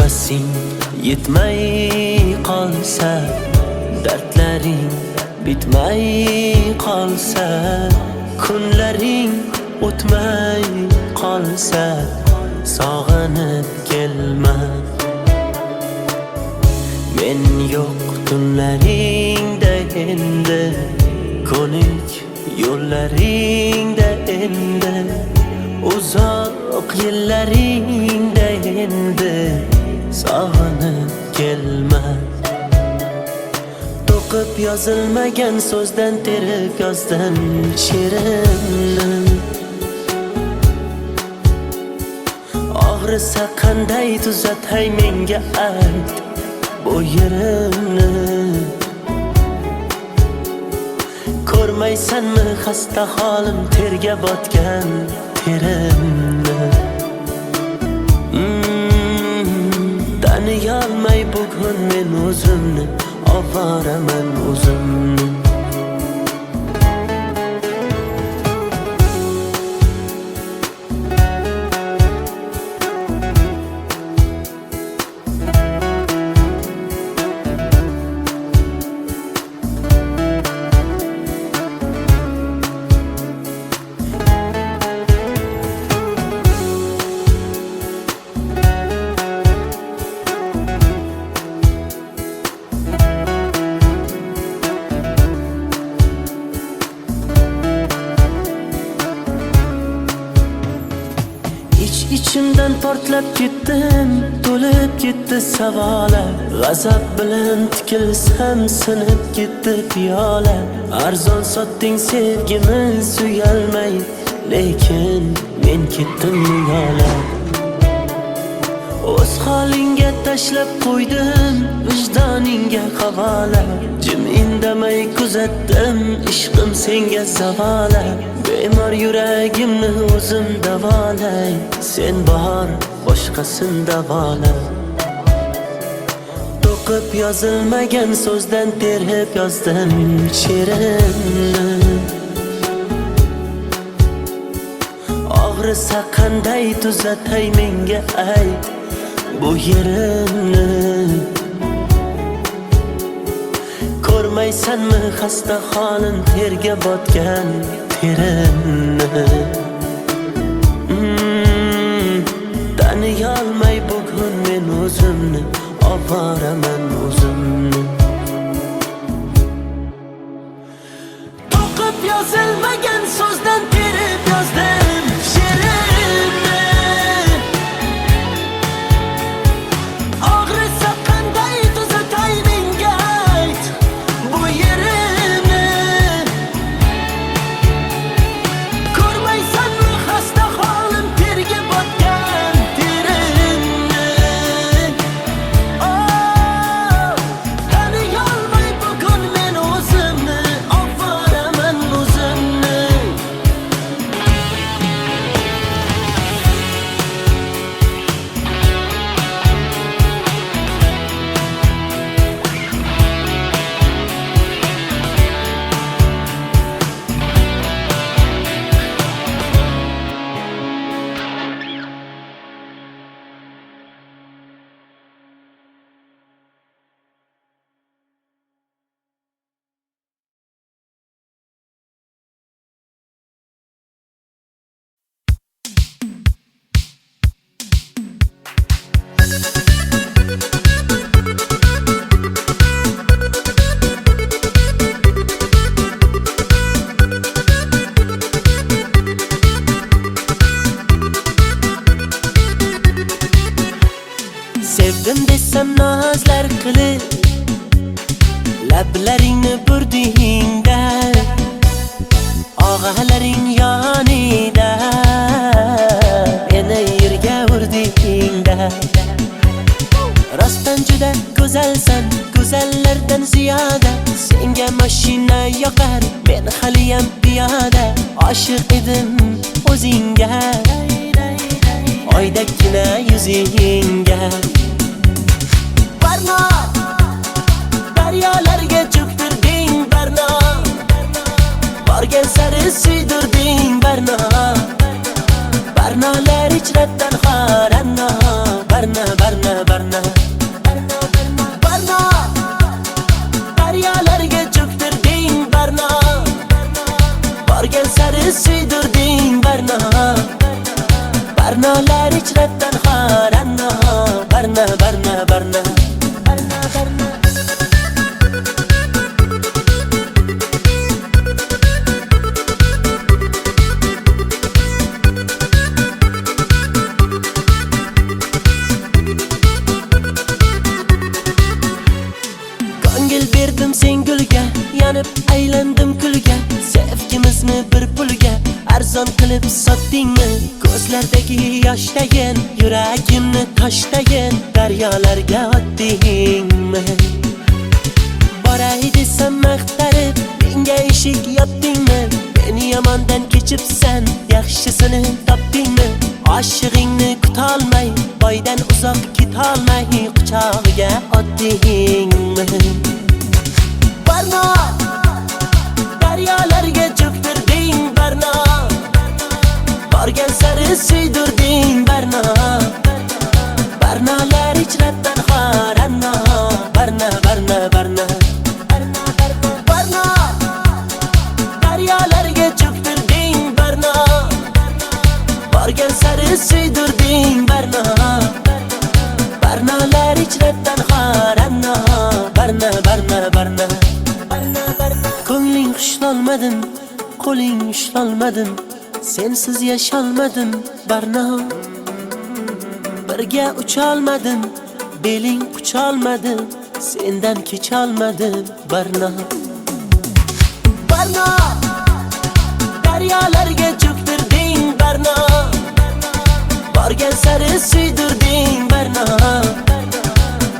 nafasing yetmay qolsa, dardlaring bitmay qolsa, kunlaring o'tmay qolsa, sog'inib kelma. Men yo'q tunlaringda endi, ko'nik yo'llaringda endi, uzoq yillaringda endi, sog'inib kelma. To'qib yozilmagan so'zdan terib yozdim she'rimni. Og'risa qanday tuzatay menga ayt bu yerimni. Ko'rmaysanmi xasta holim, terga botgan terimni. Taniyolmay bugun men o'zimni, ovoraman o'zimni. İçimden portlab ketdim, to'lib ketdi savolar. G'azab bilan tikilsam sinib ketdi piyola. Arzon sotding sevgimiz uyalmay, lekin men ketdim yo'la. O'z holingga tashlab qo'ydim, vijdoningga havola. Jim indamay kuzatdim, ishqim senga zavola. Bemor yuragimni o'zim davolay, sen bor boshqasin davola. To'qib yozilmagan so'zdan terib yozdim she'rimni. Og'risa qanday tuzatay menga ayt bu yerimni. Ko'rmaysanmi xasta holim, terga botgan terimni. Taniyolmay bugun men o'zimni, ovoraman o'zimni. To'qib yozilmagan so'zdan terib yozdim she'rimni. Og'risa qanday tuzatay menga ayt bu yerimni. Ko'rmaysanmi xasta holim, terga botgan terimni. Taniyolmay bugun men o'zimni, ovoraman o'zimni. Sevdim desam nazlar qilib, lablaringni burdingda, og'alaring yonida, meni yerga urdingda. Rostdan juda go'zalsan, go'zallardan ziyoda. Senga mashina yoqar, men haliyam piyoda. Oshiq edim o'zingga, oydagina yuzingga. Barno, daryolarga cho'ktirding barno. Borgan sari suydirding barno. Barnolar ichratan xoranno, barno, barno, barno. ichra tanho ranno barna barna barna barna barna Ko'ngil berdim sen gulga, yanib aylandim kulga. Sevgimizni bir pulga arzon qilib sotdingmi? Ko'zlardagi yoshdayin, yuragimni toshdayin, daryolarga otdingmi? Boray desam maqtarib, menga eshik yopdingmi? Meni yomondan kechibsan, yaxshisini topdingmi? Oshig'ingni kutolmay, boydan uzoq ketolmay, quchog'iga otdingmi? Barno, daryolarga cho'ktirding barno, borgan sari suydirding barno, barnolar ichra tanho ranno, barna barna barna barno, daryolarga cho'ktirding barno, borgan sari suydirding barno, barnolar ichra tanho ranno, barna barna barna Ko'ngling xushlolmadim, qo'ling ushlolmadim, sensiz yasholmadim barno. Birga ucholmadim, beling qucholmadim, sendan kecholmadim barno. Barno, daryolarga cho'ktirding barno, borgan sari suydirding barno,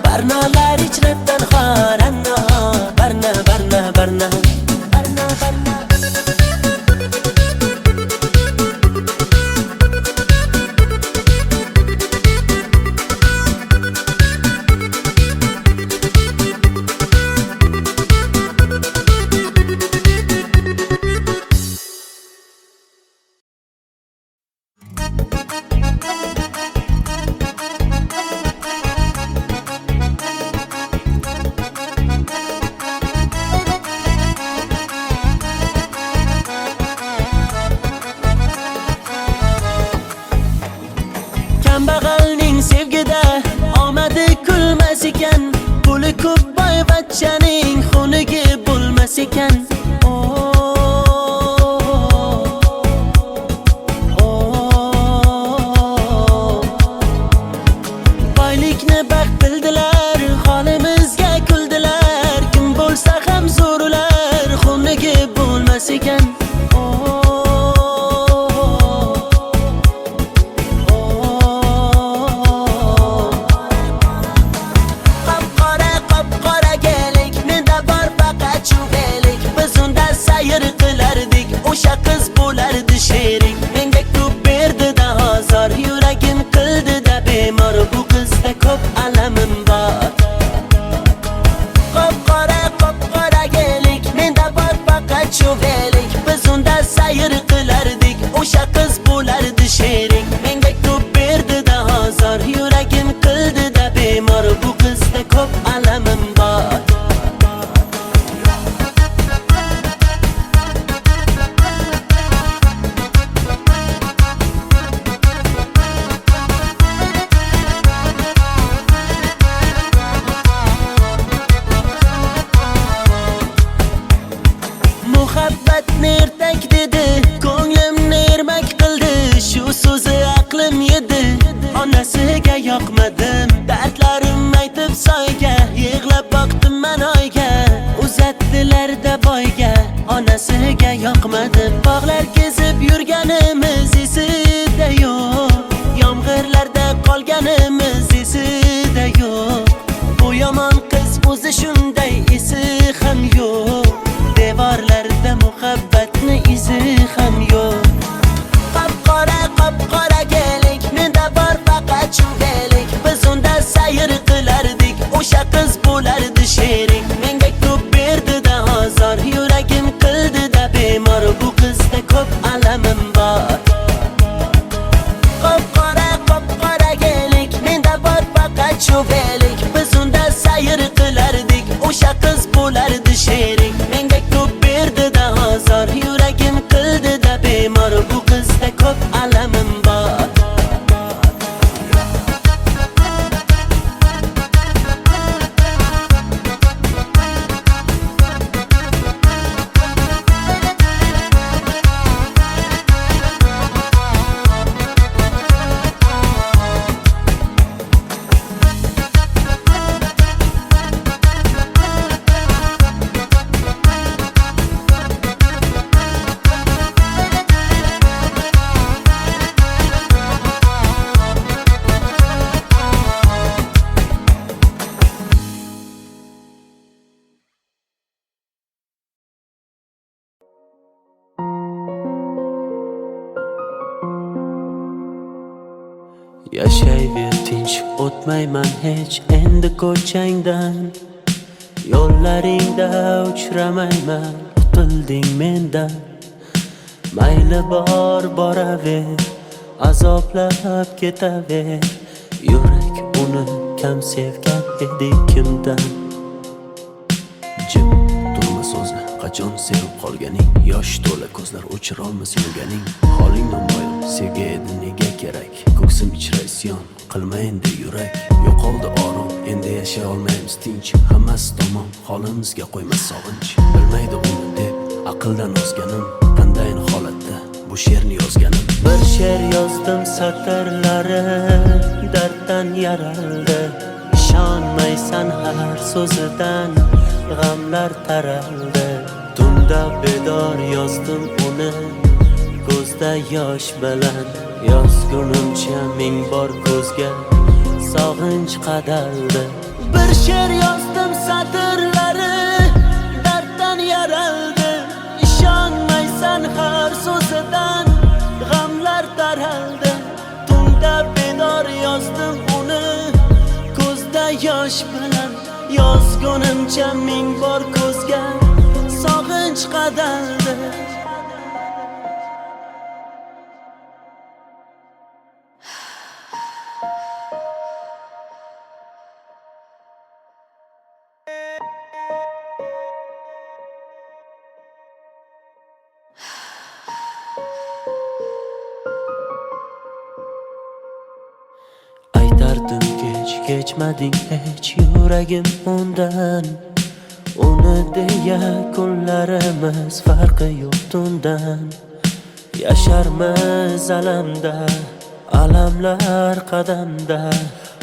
barnolar ichra tanho ranno, barna barna barna barna barna Kambag'alning sevgida omadi kulmas ekan, puli ko'p boyvachchaning xunigi bo'lmas ekan. Boylikni baxt bildilar, holimizga kuldilar, kim bo'lsa ham zo'rlar xunigi bo'lmas ekan. O'sha qiz bo'lardi sherik, menga ko'p berdi-da ozor, yuragim qildi-da bemor, bu qizda ko'p alamim bor. Qop-qora gelik, menda bor faqat chuvelik, biz unda sayr qilardik, o'sha qiz bo'lardi sherik, menga ko'p berdi-da ozor, yuragim qildi-da bemor, bu qizda ko'p alamim bor. Muhabbatni ertak dedi, ko'nglimni ermak qildi, shu so'zi aqlim yedi, onasiga yoqmadim, dardlarim aytib soyga, yig'lab boqdim men oyga, uzatdilar-da boyga, onasiga yoqmadim, bog'lar kezib yurganimiz esida yo'q, yomg'irlarda qolganimiz esida yo'q, bu yomon qiz o'zi shunday esi ham yo'q, devorlarda muhabbatni izi ham yo'q. Qop-qora gelik, menda bor faqat chuvelik, biz unda sayr qilardik, o'sha qiz bo'lardi sherik, menga ko'p berdi-da ozor, yuragim qildi-da bemor, bu qizda ko'p alamim bor. Qop-qora gelik, menda bor faqat chuvelik, biz unda sayr qilardik, o'sha qiz bo'lardi sherik, menga ko'p berdi-da ozor, yuragim qildi-da bemor, bu qizda ko'p alamim bor. Yashayver tinch, o'tmayman hech endi ko'changdan. Yo'llaringda uchramayman, qutilding mendan. Mayli bor boraver, azoblab ketaver. Yurak uni kam sevgan edi kimdan. Jim turma so'zla, qachon sevib qolganing. Yosh to'la ko'zlar o'chirolmas yurganing. Holing namoyon, sevgi edi nega kerak. Ko'ksim ichra isyon, qilma endi yurak. Yo'qoldi orom, endi yashay olmaymiz tinch. Hammasi tamom, holimizga qo'ymas sog'inch. Bilmaydi uni deb aqldan ozganim. Qandayin holatda bu she'rni yozganim. Bir she'r yozdim satrlari darddan yaraldi. Ishonmaysan har so'zidan g'amlar taraldi. Tunda bedor yozdim uni ko'zda yosh bilan. Yozgunimcha ming bor ko'zga sog'inch qadaldi. Bir she'r yozdim satrlari darddan yaraldi. Ishonmaysan har so'zidan g'amlar taraldi. Tunda bedor yozdim uni ko'zda yosh bilan. Yozgunimcha ming bor ko'zga sog'inch qadaldi. Aytardim kechmading hech yuragim undan. Uni deya kunlarimiz farqi yo'q tundan. Yasharmiz alamda, alamlar qadamda.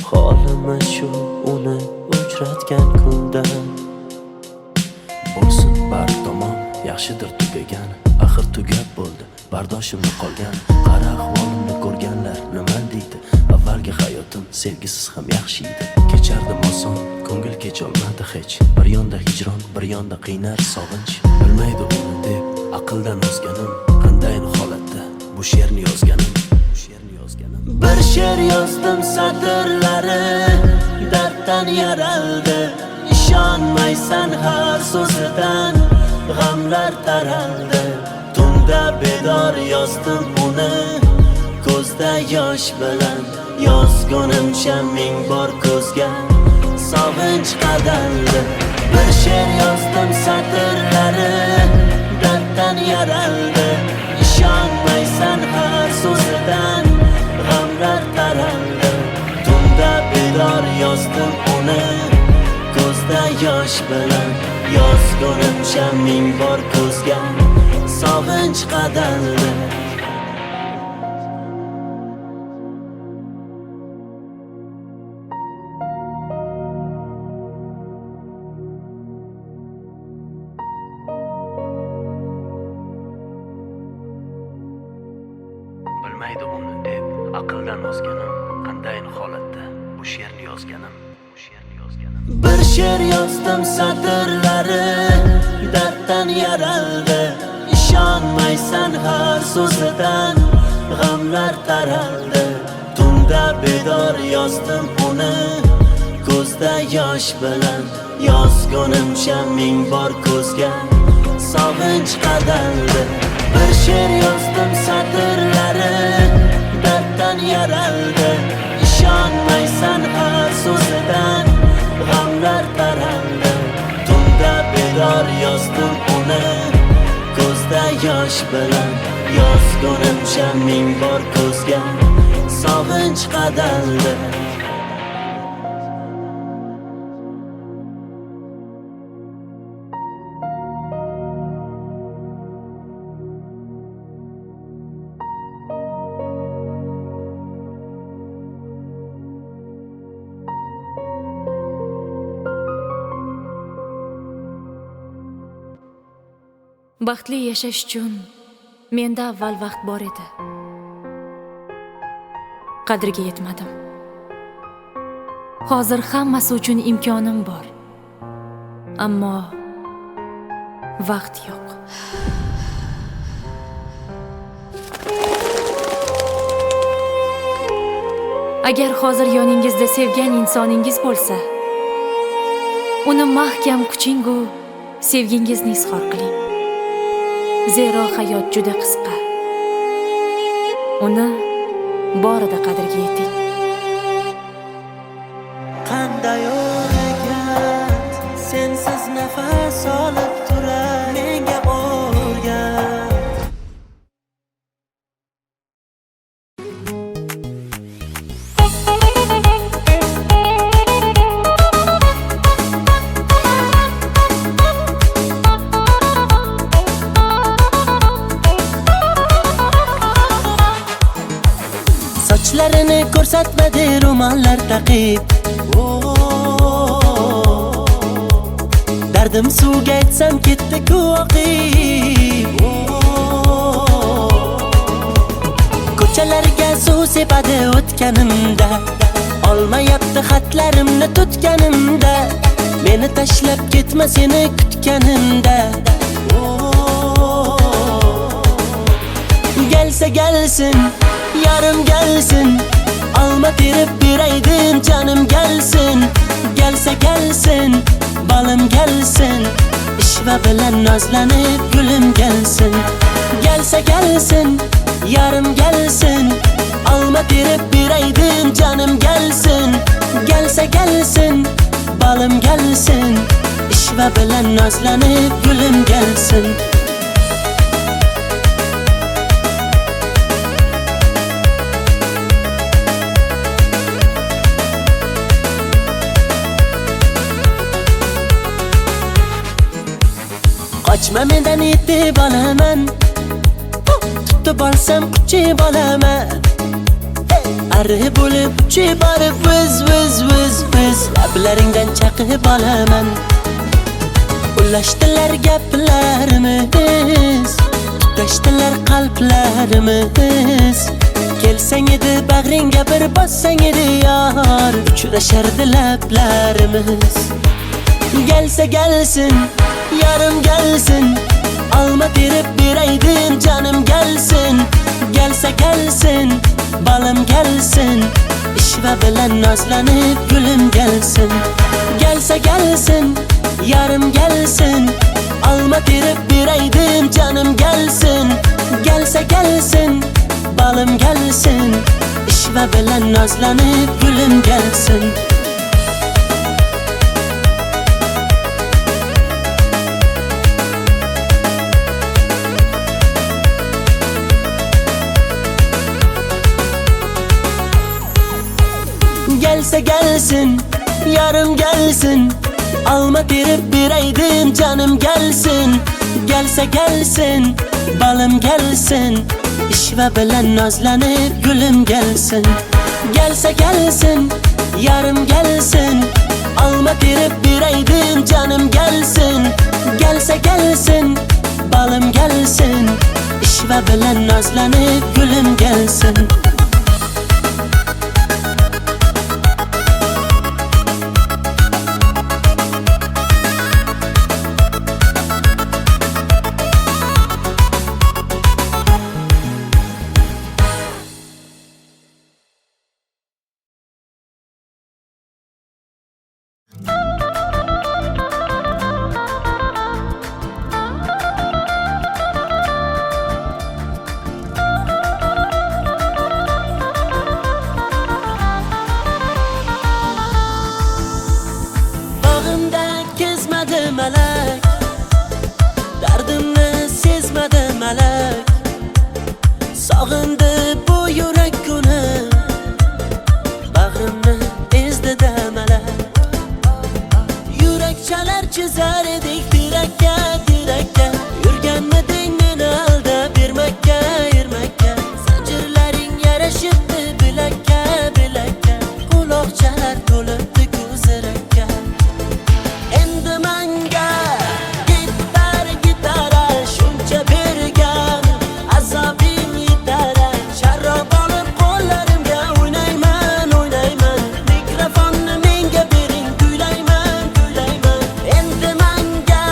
Holimiz shu uni uchratgan kundan. Bo'lsin bar tomon, yaxshidir tugagan. Axir tugab bo'ldi, bardoshimni qolgan. Qara ahvolimni ko'rganlar nima deydi? Avvalgi hayotim sevgisiz ham yaxshi edi. Kechardim oson, ko'ngil kecholmadi hech. Bir yonda hijron, bir yonda qiynar sog'inch. Bilmaydi uni deb aqldan ozganim. Qandayin holatda bu she'rni yozganim. Bir she'r yozdim satrlari darddan yaraldi. Ishonmaysan har so'zidan g'amlar taraldi. Tunda bedor yozdim uni ko'zda yosh bilan. Yozgunimcha ming bor ko'zga sog'inch qadaldi. Bir she'r yozdim satrlari darddan yaraldi. Ishonmaysan har so'zidan g'amlar taraldi. Tunda bedor yozdim uni ko'zda yosh bilan. Yozgunimcha ming bor ko'zga sog'inch qadaldi. Bilmaydi uni deb aqldan ozganim. Qandayin holatda bu she'rni yozganim. Bir she'r yozdim satrlari darddan yaraldi. Ishonmaysan har so'zidan g'amlar taraldi. Tunda bedor yozdim uni ko'zda yosh bilan. Yozgunimcha ming bor ko'zga sog'inch qadaldi. Bir she'r yozdim satrlari darddan yaraldi. Ishonmaysan har so'zidan g'amlar taraldi. Tunda bedor yozdim uni ko'zda yosh bilan. Yozgunimcha ming bor ko'zga sog'inch qadaldi. Baxtli yashash uchun menda avval vaqt bor edi. Qadriga yetmadim. Hozir hammasi uchun imkonim bor. Ammo vaqt yo'q. Agar hozir yoningizda sevgan insoningiz bo'lsa, uni mahkam kuchingu sevgingizni izhor qiling. Zero hayot juda qisqa. Uni borida qadriga yeting. Qanday o'rgat, sensiz nafas olib turar menga o'rgat. Sochlarini ko'rsatmadi ro'mollar taqib. Dardim suvga aytsam ketdi-ku oqib. Ko'chalarga suv sepadi o'tganimda, olmayapti xatlarimni tutganimda, meni tashlab ketma seni kutganimda. Gelsa gelsin, yarım gelsin, alma terib beraydim canım gelsin. Gelsa gelsin, balım gelsin, ishva bilan nozlanib gulüm gelsin. Gelsa gelsin, yarım gelsin, alma terib beraydim canım gelsin. Gelsa gelsin, balım gelsin, ishva bilan nozlanib gulüm gelsin. Qochma mendan yetib olaman, tutib olsam quchib olaman. Arri bo'lib uchib borib viz lablaringdan chaqib olaman. Ulashdilar gaplarimiz, tutashdilar qalblarimiz. Kelsang edi bag'ringga bir bossang edi yor, uchrashardi lablarimiz. Gelsa gelsin, yarım gelsin, alma terib beraydim canım gelsin. Gelsa gelsin, balım gelsin, ishva bilan nozlanib gulüm gelsin. Gelsa gelsin, yarım gelsin, alma terib beraydim canım gelsin. Gelsa gelsin, balım gelsin, ishva bilan nozlanib gulüm gelsin. Gelsa gelsin, yarım gelsin, alma terib beraydim canım gelsin. Gelsa gelsin, balım gelsin, ishva bilan nozlanib gulüm gelsin. Gelsa gelsin, yarım gelsin, alma terib beraydim canım gelsin. Gelsa gelsin, balım gelsin, ishva bilan nozlanib gulüm gelsin. Melek, dardimni sezmadi melek. Sog'indi bu yurak kuni, bag'rimni ezdi-da melek. Yurak chalar chizar edik tirakka, tirakka. Yurganmiding meni aldab bermakka, ermakka. Zanjirlaring yarashibdi bilakka, bilakka. Quloqchalar to'libdi ko'zirakka. Endi menga gitara shuncha bergan, azobing yetar. Sharrob olib qo'llarimga o'ynayman, o'ynayman. Mikrofonni menga bering, kuylayman, kuylayman. Endi menga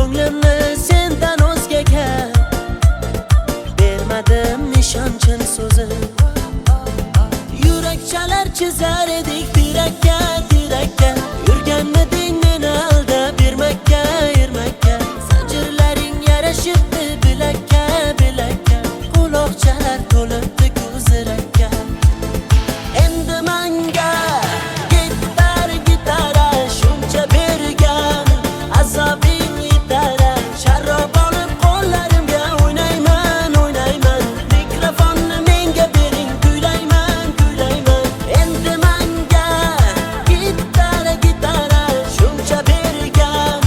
ko'nglimni sendan o'zgaga bermadim nishonchim so'zim. Yurak chalar chizar edik tirakka, tirakka. Yurganmiding meni aldab ermakka, ermakka. Zanjirlaring yarashibdi bilakka, bilakka. Quloqchalar to'libdi ko'zirakka. Endi menga gitar, gitara shuncha bergan azobing yetara. Sharob olib qo'llarimga o'ynayman, o'ynayman. Mikrofonni menga bering, kuylayman, kuylayman. Endi menga gitar, gitara shuncha bergan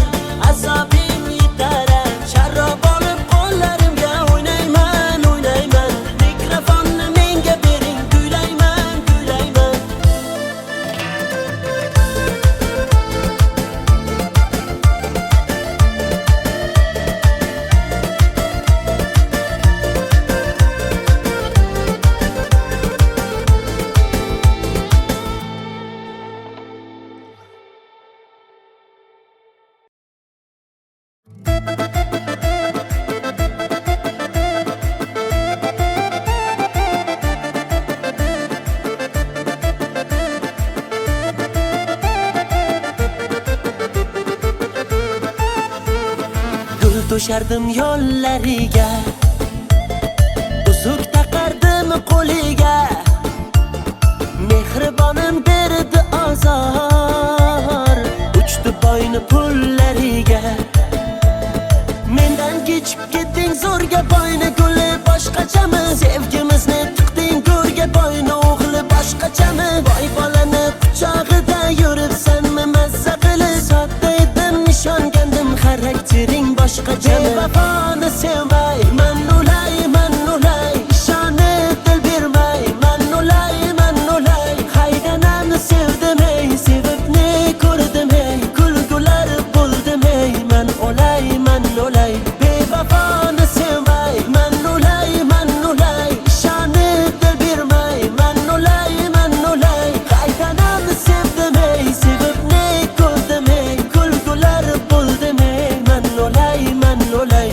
azobing yetara. Sharob olib qo'llarimga o'ynayman, o'ynayman. Mikrofonni menga bering, kuylayman, kuylayman. Gul to'shardim yollariga, uzuk taqardim qo'liga. Mehribonim berdi azor, uchdi boyni pullariga. Mendan kechib ketding zo'rga boyni guli boshqachami? Sevgimizni tiqding go'rga boyni o'g'li boshqachami? Boy bolani quchog'ida yuribsanmi mazza qilib? Sodda edim nishongandim xaraktering boshqachami? Bevafoni sevmay man ulay, man ulay. Ishonib dil bermay man ulay, man ulay. Haydanamni sevdim ey, sevib ne ko'rdim ey. Kulgular bo'ldim ey, man ulay, man ulay. Bevafoni sevmay man ulay, man ulay. Ishonib dil bermay man ulay, man ulay. Haydanamni sevdim ey, sevib ne ko'rdim ey. Kulgular bo'ldim ey, man ulay, man ulay.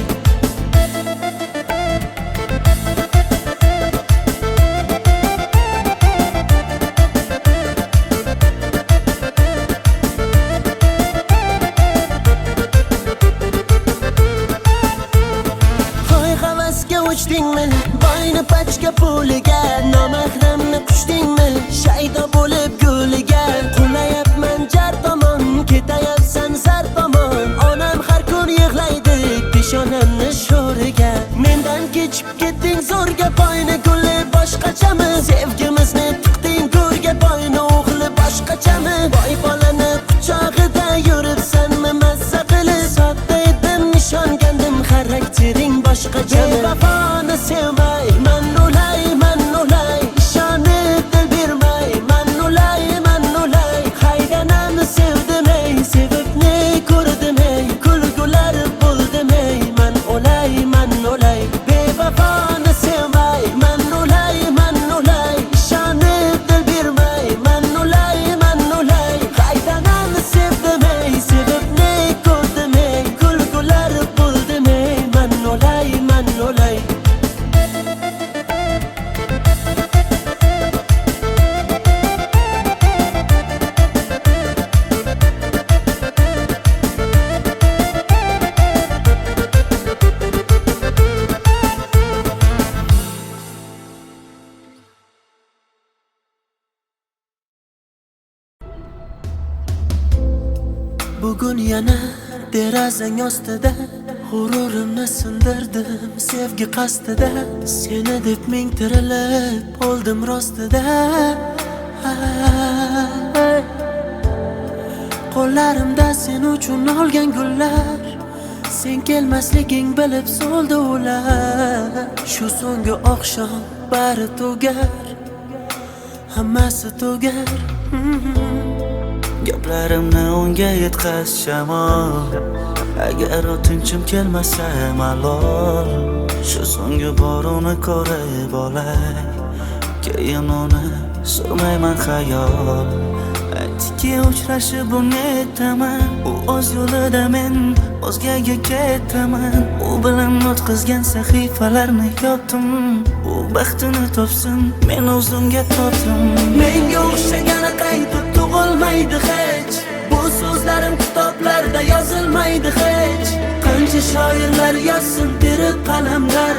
Hoy havasga uchdingmi? Boyni pachka puliga. Nomahramni qushdingmi? Shaydo bo'lib gulliga. Qulayapman jar tomon, ketayapsan zar tomon. Onam har kun yig'laydi peshonamni sho'riga. Mendan kechib ketding zo'rga boyni guli boshqachami? Sevgimizni tiqding go'rga boyni o'g'li boshqachami? Boy bolani quchog'ida yuribsanmi mazza qilib? Sodda edim nishongandim xaraktering boshqachami? Bevafoni sevmay man ulay, man ulay. Ishonib dil bermay man ulay, man ulay. Haydanamni sevdim ey, sevib ne ko'rdim ey. Kulgular bo'ldim ey, man ulay, man ulay. Bevafoni sevmay man ulay, man ulay. Ishonib dil bermay man ulay, man ulay. Haydanamni sevdim ey, sevib ne ko'rdim ey. Kulgular bo'ldim ey, man ulay, man ulay. Bugun yana derazang ostida g'ururimni sindirdim sevgi qasdida. Seni deb ming tirilib oldim rostida. Qo'llarimda sen uchun olgan gullar, sen kelmasliging bilib so'ldi ular. Shu so'nggi oqshom bari tugar, hammasi tugar. Gaplarimni unga yetkaz shamol, agar o'tinchim kelmasa malol. Shu so'nggi bor uni ko'rib olay, keyin uni surmayman xayol. Aytdiki Aytdiki uchrashib unetaman, u o'z yo'lida men o'zgaga ketaman. U bilan o'tkazgan sahifalarni yopdim, u baxtini topsin, men o'zimga tortdim. Menga o'xshagani qaytib tug'ilmaydi hech, bu so'zlarim kitoblarda yozilmaydi hech. Qancha shoirlar yozsin terib qalamlar,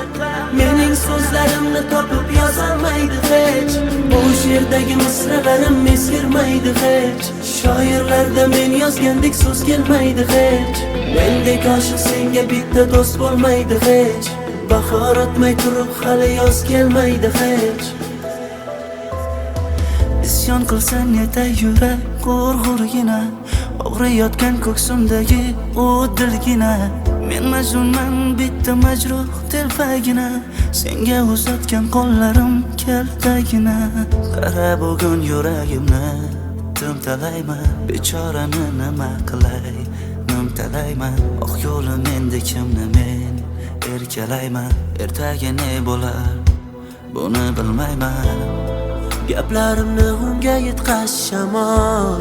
mening so'zlarimni topib yozolmaydi hech. Bu she'rdagi misralarim eskirmaydi hech, shoirlarda men yozgandek so'z kelmaydi hech. Mendek oshiq senga bitta do'st bo'lmaydi hech, bahor o'tmay turib hali yoz kelmaydi hech. Isyon qilsang yetay yurak g'urg'urgina, og'riyotgan ko'ksimdagi u dilgina. Men majnunman bitta majruh telpagina, senga uzatgan qo'llarim kaltagina. Qara bugun yuragimni timtalayman, bechorani nima qilay nimtalayman. Oq yo'lim endi kimni men erkalayman, ertaga ne bo'lar buni bilmayman. Gaplarimni unga yetkazshamon,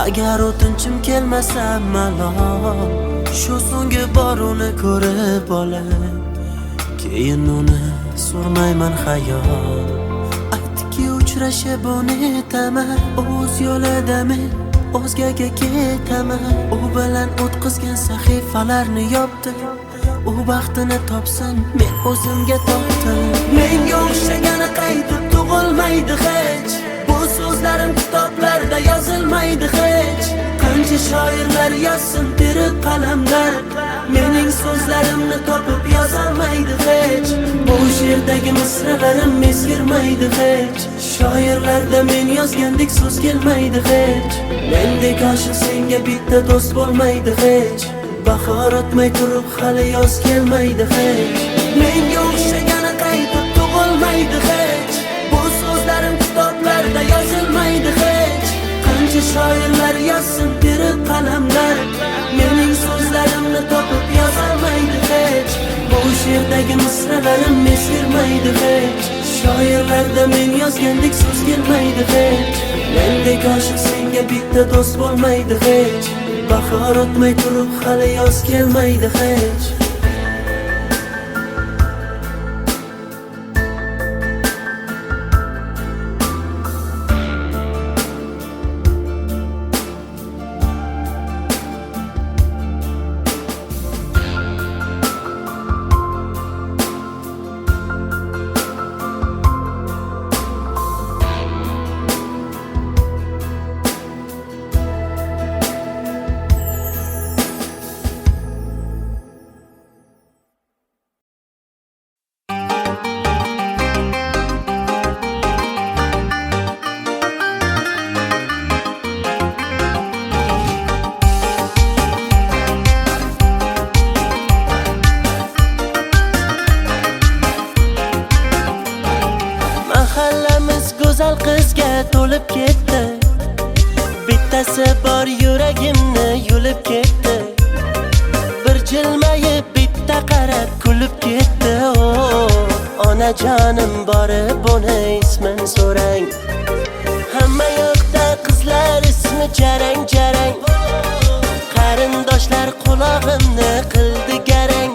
agar o'tinchim kelmasa malol. Shu so'nggi bor uni ko'rib olay, keyin uni so'rmayman xayol. Aytdiki uchrashib unetaman, o'z yo'lida men o'zgaga ketaman. U bilan o'tkazgan sahifalarni yopdim, u baxtini topsin, men o'zimga tortdim. Menga o'xshagani qaytib tug'ilmaydi hech, bu so'zlarim kitoblarda yozilmaydi hech. Qancha shoirlar yozsin terib qalamlar, mening so'zlarimni topib yozolmaydi hech. Bu she'rdagi misralarim eskirmaydi hech, shoirlarda men yozgandek so'z kelmaydi hech. Mendek oshiq senga bitta do'st bo'lmaydi hech, bahor o'tmay turib hali yoz kelmaydi hech. Menga o'xshagani qaytib tug'ilmaydi hech, bu so'zlarim kitoblarda yozilmaydi hech. Qancha shoirlar yozsin terib qalamlar, mening so'zlarimni topib yozolmaydi hech. Bu she'rdagi misralarim eskirmaydi hech, shoirlarda men yozgandek so'z kelmaydi hech. Mendek oshiq senga bitta do'st bo'lmaydi hech, bahor o'tmay turib hali yoz kelmaydi hech. Go'zal qizga to'lib ketdi, bittasi bor yuragimni yulib ketdi. Bir jilmayib bitta qarab kulib ketdi. Onajonim borib uni ismin so'rang. Hamma yoqda qizlar ismi jarang jarang, qarindoshlar qulog'imni qildi garang.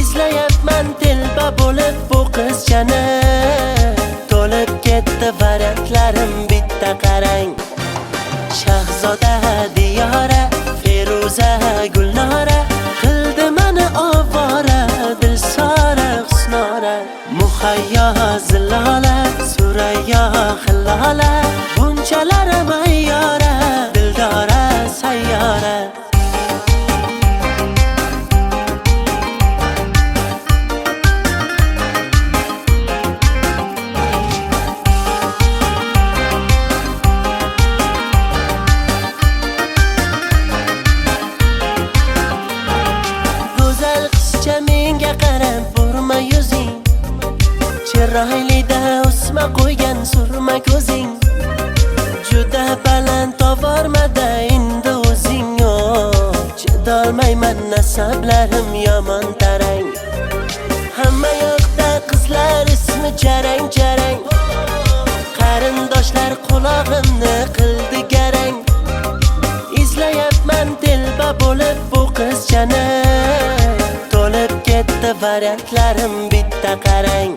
Izlayapman telba bo'lib bu qizchani, to'lib ketdi variantlarim bitta qarang. Shahzoda Diyora, Feruza Gulnora, qildi mani ovora, Dilsora Husnora. Muhayyo Zilola, Surayyo Hillola, bunchalar mayyora, Dildora sayyora. Chiroylida o'sma qo'ygan surma ko'zing, juda baland tovormada endi o'zing. Chidolmayman nasablarim yomon tarang. Hamma yoqda qizlar ismi jarang jarang, qarindoshlar qulog'imni qildi garang. Izlayapman telba bo'lib bu qizchani, to'lib ketdi variantlarim bitta qarang.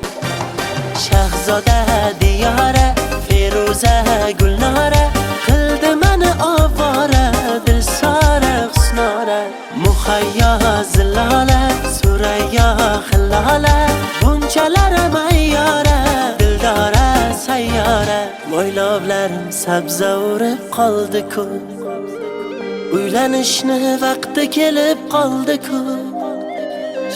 Shahzoda Diyora, Feruza Gulnora qildi meni ovora, Dilsora Husnora, Muhayyo Zilola, Surayyo Hillola, bunchalar mayyora, Dildora sayyora. Mo'ylovlarim sabza urib qoldi-ku, uylanishni vaqti kelib qoldi-ku.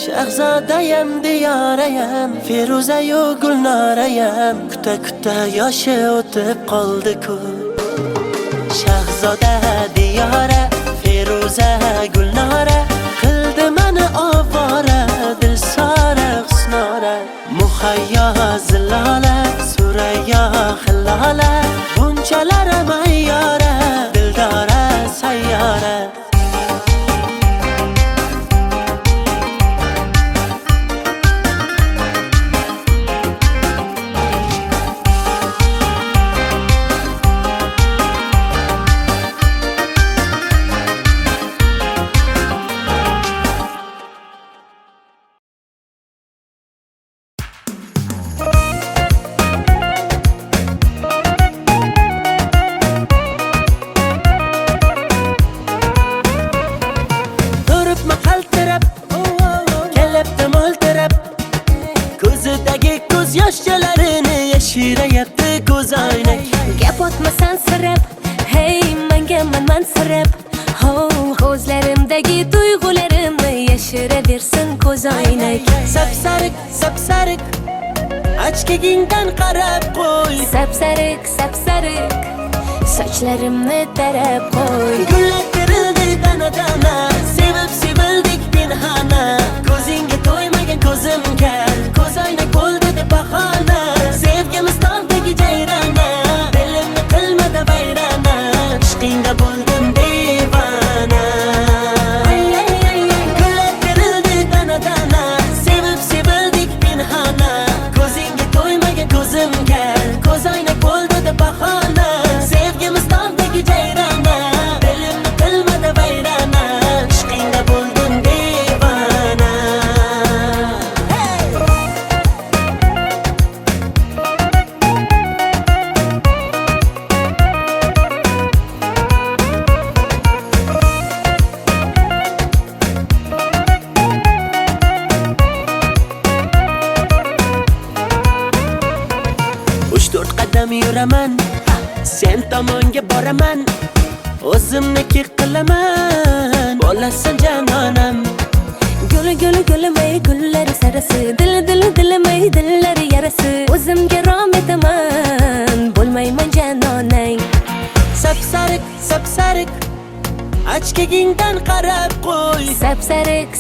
Shahzodayam Diyorayam, Feruzayu Gulnorayam kuta yoshi o'tib qoldi-ku. Shahzoda Diyora, Feruza Gulnora qildi meni ovora, Dilsora Husnora, Muhayyo Zilola, Surayyo Hillola, bunchalar mayyora, Dildora sayyora. Yoshchalarini yashirayapti ko'zoynak. Gap otmasan sirab, hey menga mansirab. Ho, ko'zlarimdagi tuyg'ularimni yashiraversin ko'zoynak. Sapsariq, ochkigingdan qarab qo'y. Sapsariq, sochlarimni tarab qo'y. Gullar terildi dana-dana, sevib sevildik pinhona. Ko'zingga to'ymagan ko'zimga, ko'zoynak bo'ldi deb bahona. Sevgimiz tog'dagi jayrona, dilimni qilmadi vayrona. Ishqingda bo'ldim devona. Gullar terildi dana-dana, sevib sevildik pinhona. Ko'zingga to'ymagan ko'zimga, ko'zoynak bo'ldi deb bahona. Sevgimiz tog'dagi jayrona, dilimni qilmadi vayrona. Ishqingda bo'ldim devona. Uch-to'rt qadam yuraman, sen tomonga boraman, o'zimniki qilaman, bo'lasan janonam. Gulimay gullar sarasi, dilimay dillar yarasi. O'zimga rom etaman, bo'lmayman janonang. Sapsariq, ochkigingdan qarab qo'y. Sapsariq,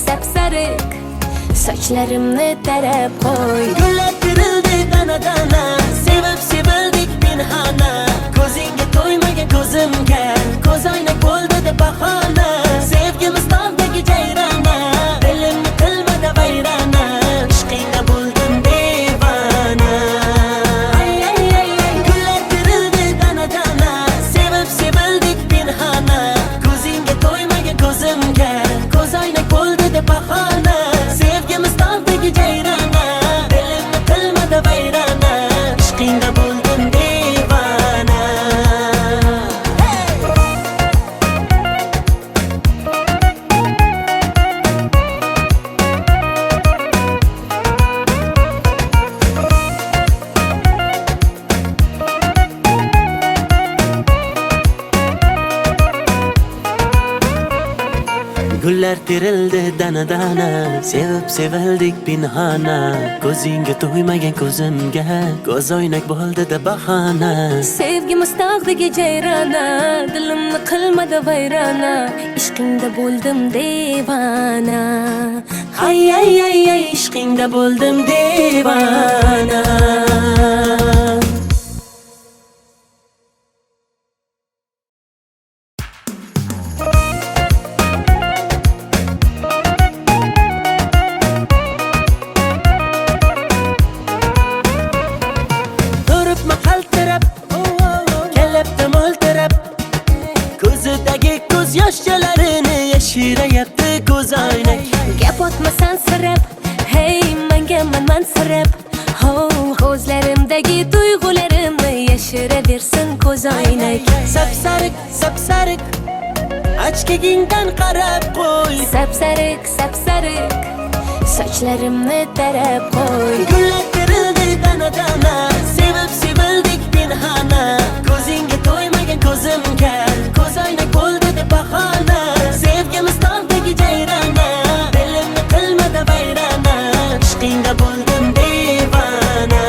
sochlarimni tarab qo'y. Gullar terildi dana-dana, sevib sevildik pinhona. Ko'zingga to'ymagan ko'zimga, ko'zoynak bo'ldi deb bahona. Sevgimiz tog'dagi jayrona, dilimni qilmadi vayrona. Ishqingda bo'ldim devona. Gullar terildi dana-dana, sevib sevildik pinhona. Ko'zingga to'ymagan ko'zimga, ko'zoynak bo'ldi deb bahona. Sevgimiz tog'dagi jayrona, dilimni qilmadi vayrona. Ishqingda bo'ldim devona. Gullar terildi dana-dana, sevib sevildik pinhona. Ko'zingga to'ymagan ko'zimga, ko'zoynak bo'ldi deb bahona. Sevgimiz tog'dagi jayrona, dilimni qilmadi vayrona. Ishqingda bo'ldim devona. Ay, ishqingda bo'ldim devona. ko'z oynak. Gap otmasan sirab, hey menga mansirab. Ho, ko'zlarimdagi tuyg'ularimni yashiraversin ko'z oynak. Sapsariq, sapsariq, ochkagingdan qarab qo'y. Sapsariq, sapsariq, sochlarimni tarab qo'y. Gullar terildi dana-dana, sevib sevildik pinhona. Ko'zingga to'ymagan ko'zimga, ko'z oynak bo'ldi deb bahona. Sevgimiz tog'dagi jayrona, dilimni qilmadi vayrona. Ishqingda bo'ldim devona.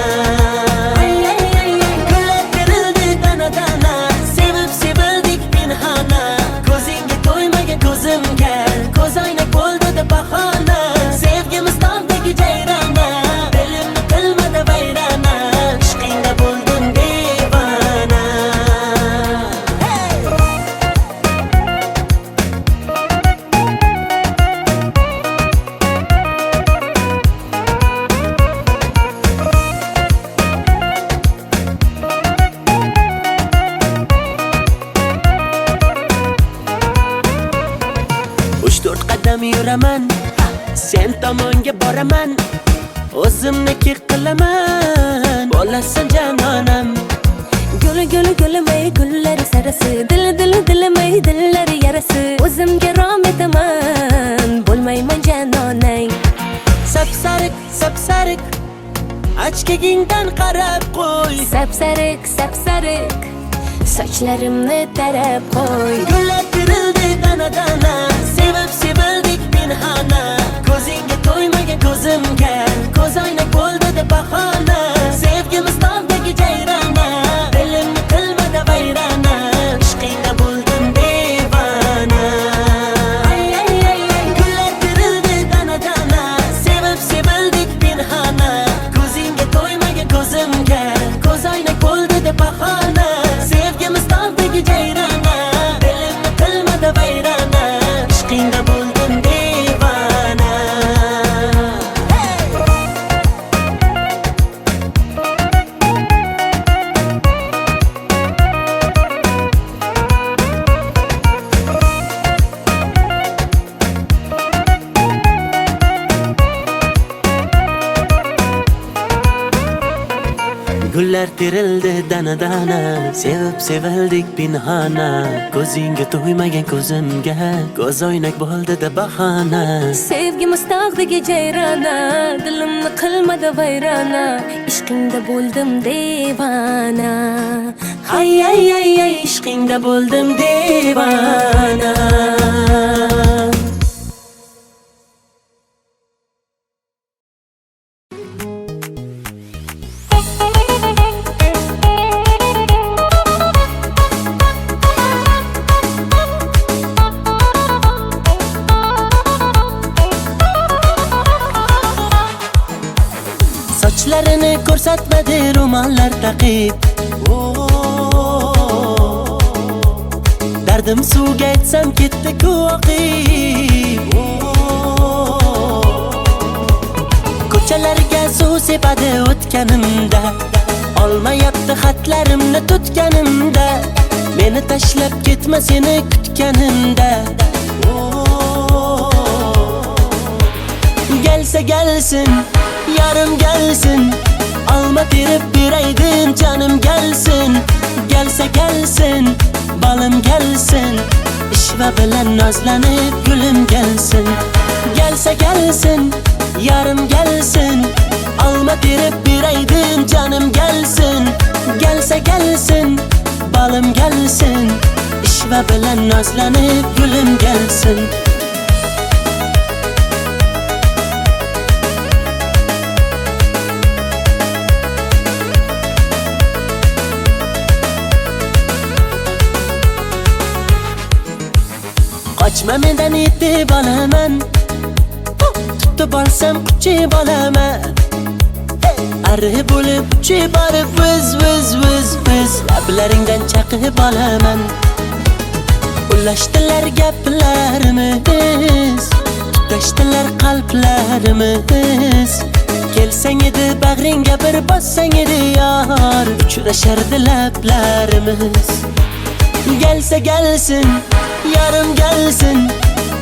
Gullar terildi dana-dana, sevib sevildik pinhona. Ko'zingga to'ymagan ko'zimga, ko'z oynak bo'ldi deb bahona. Sevgimiz tog'dagi jayrona, dilimni qilmadi vayrona. Ishqingda bo'ldim devona. Uch to'rt qadam yuraman, sen tomonga boraman. O'zimniki qilaman, bo'lasan janonam. Guli guli gulimay gullar sarasi, dilimay dillar yarasi. O'zimga rom etaman, bo'lmayman janonang. Sapsariq, sapsariq, ochkagingdan qarab qo'y. Sapsariq, sapsariq, sochlarimni tarab qo'y. Gullar terildi dana-dana, sevib sevildik pinhona. Ko'zingga to'ymagan ko'zimga, ko'z oynak bo'ldi deb bahona. Sevgimiz tog'dagi jayrona, dilimni qilmadi vayrona. Ishqingda bo'ldim devona. Gullar terildi dana-dana, sevib sevildik pinhona. Ko'zingga to'ymagan ko'zimga, ko'z oynak bo'ldi deb bahona. Sevgimiz tog'dagi jayrona, dilimni qilmadi vayrona. Ishqingda bo'ldim devona. Gullar terildi dana-dana, sevib sevildik pinhona. Ko'zingga to'ymagan ko'zimga, ko'z oynak bo'ldi deb bahona. Sevgimiz tog'dagi jayrona, dilimni qilmadi vayrona. Ishqingda bo'ldim devona. Ay ay ay ay, ishqingda bo'ldim devona. Sochlarini ko'rsatmadi ro'mollar taqib. Dardim suvga aytsam ketdi-ku oqib. Ko'chalarga suv sepadi o'tganimda, olmayapti xatlarimni tutganimda. Meni tashlab ketma seni kutganimda. Gelsa gelsin, yarım gelsin, alma terib beraydim canım gelsin. Gelsa gelsin, balım gelsin, ishva bilan nozlanib gulim gelsin. Gelsa gelsin, yarım gelsin, alma terib beraydim canım gelsin. Gelsa gelsin, balım gelsin, ishva bilan nozlanib gulim gelsin. Qochma mendan yetib olaman, tutib olsam quchib olaman. Arri bo'lib uchib borib viz viz viz viz, lablaringdan chaqib olaman. Ulashdilar gaplarimiz, tutashdilar qalblarimiz. Kelsang edi bag'ringga bir bossang edi yor, uchrashardi lablarimiz. Gelsa gelsin, yarım gelsin,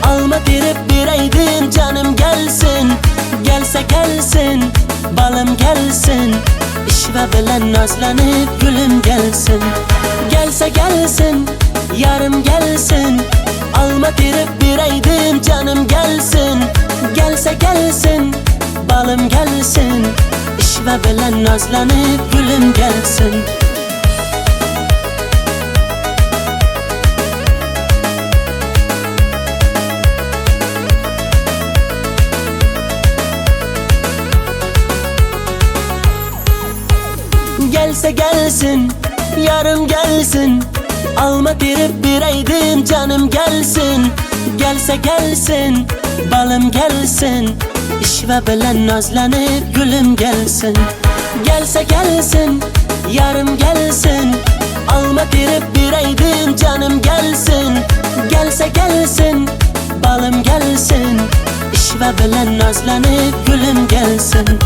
Alma terib beraydim canım gelsin. Gelse gelsin, balım gelsin. İşva bilan nozlanib gülüm gelsin. Gelse gelsin, yarım gelsin. Alma terib beraydim canım gelsin. Gelse gelsin, balım gelsin. İşva bilan nozlanib gülüm gelsin. Gelse gelsin, yarım gelsin. Alma terib beraydim canım gelsin. Gelse gelsin, balım gelsin. İşva bilan nozlanib gülüm gelsin. Gelse gelsin, yarım gelsin. Alma terib beraydim canım gelsin. Gelse gelsin, balım gelsin. İşva bilan nozlanib gülüm gelsin.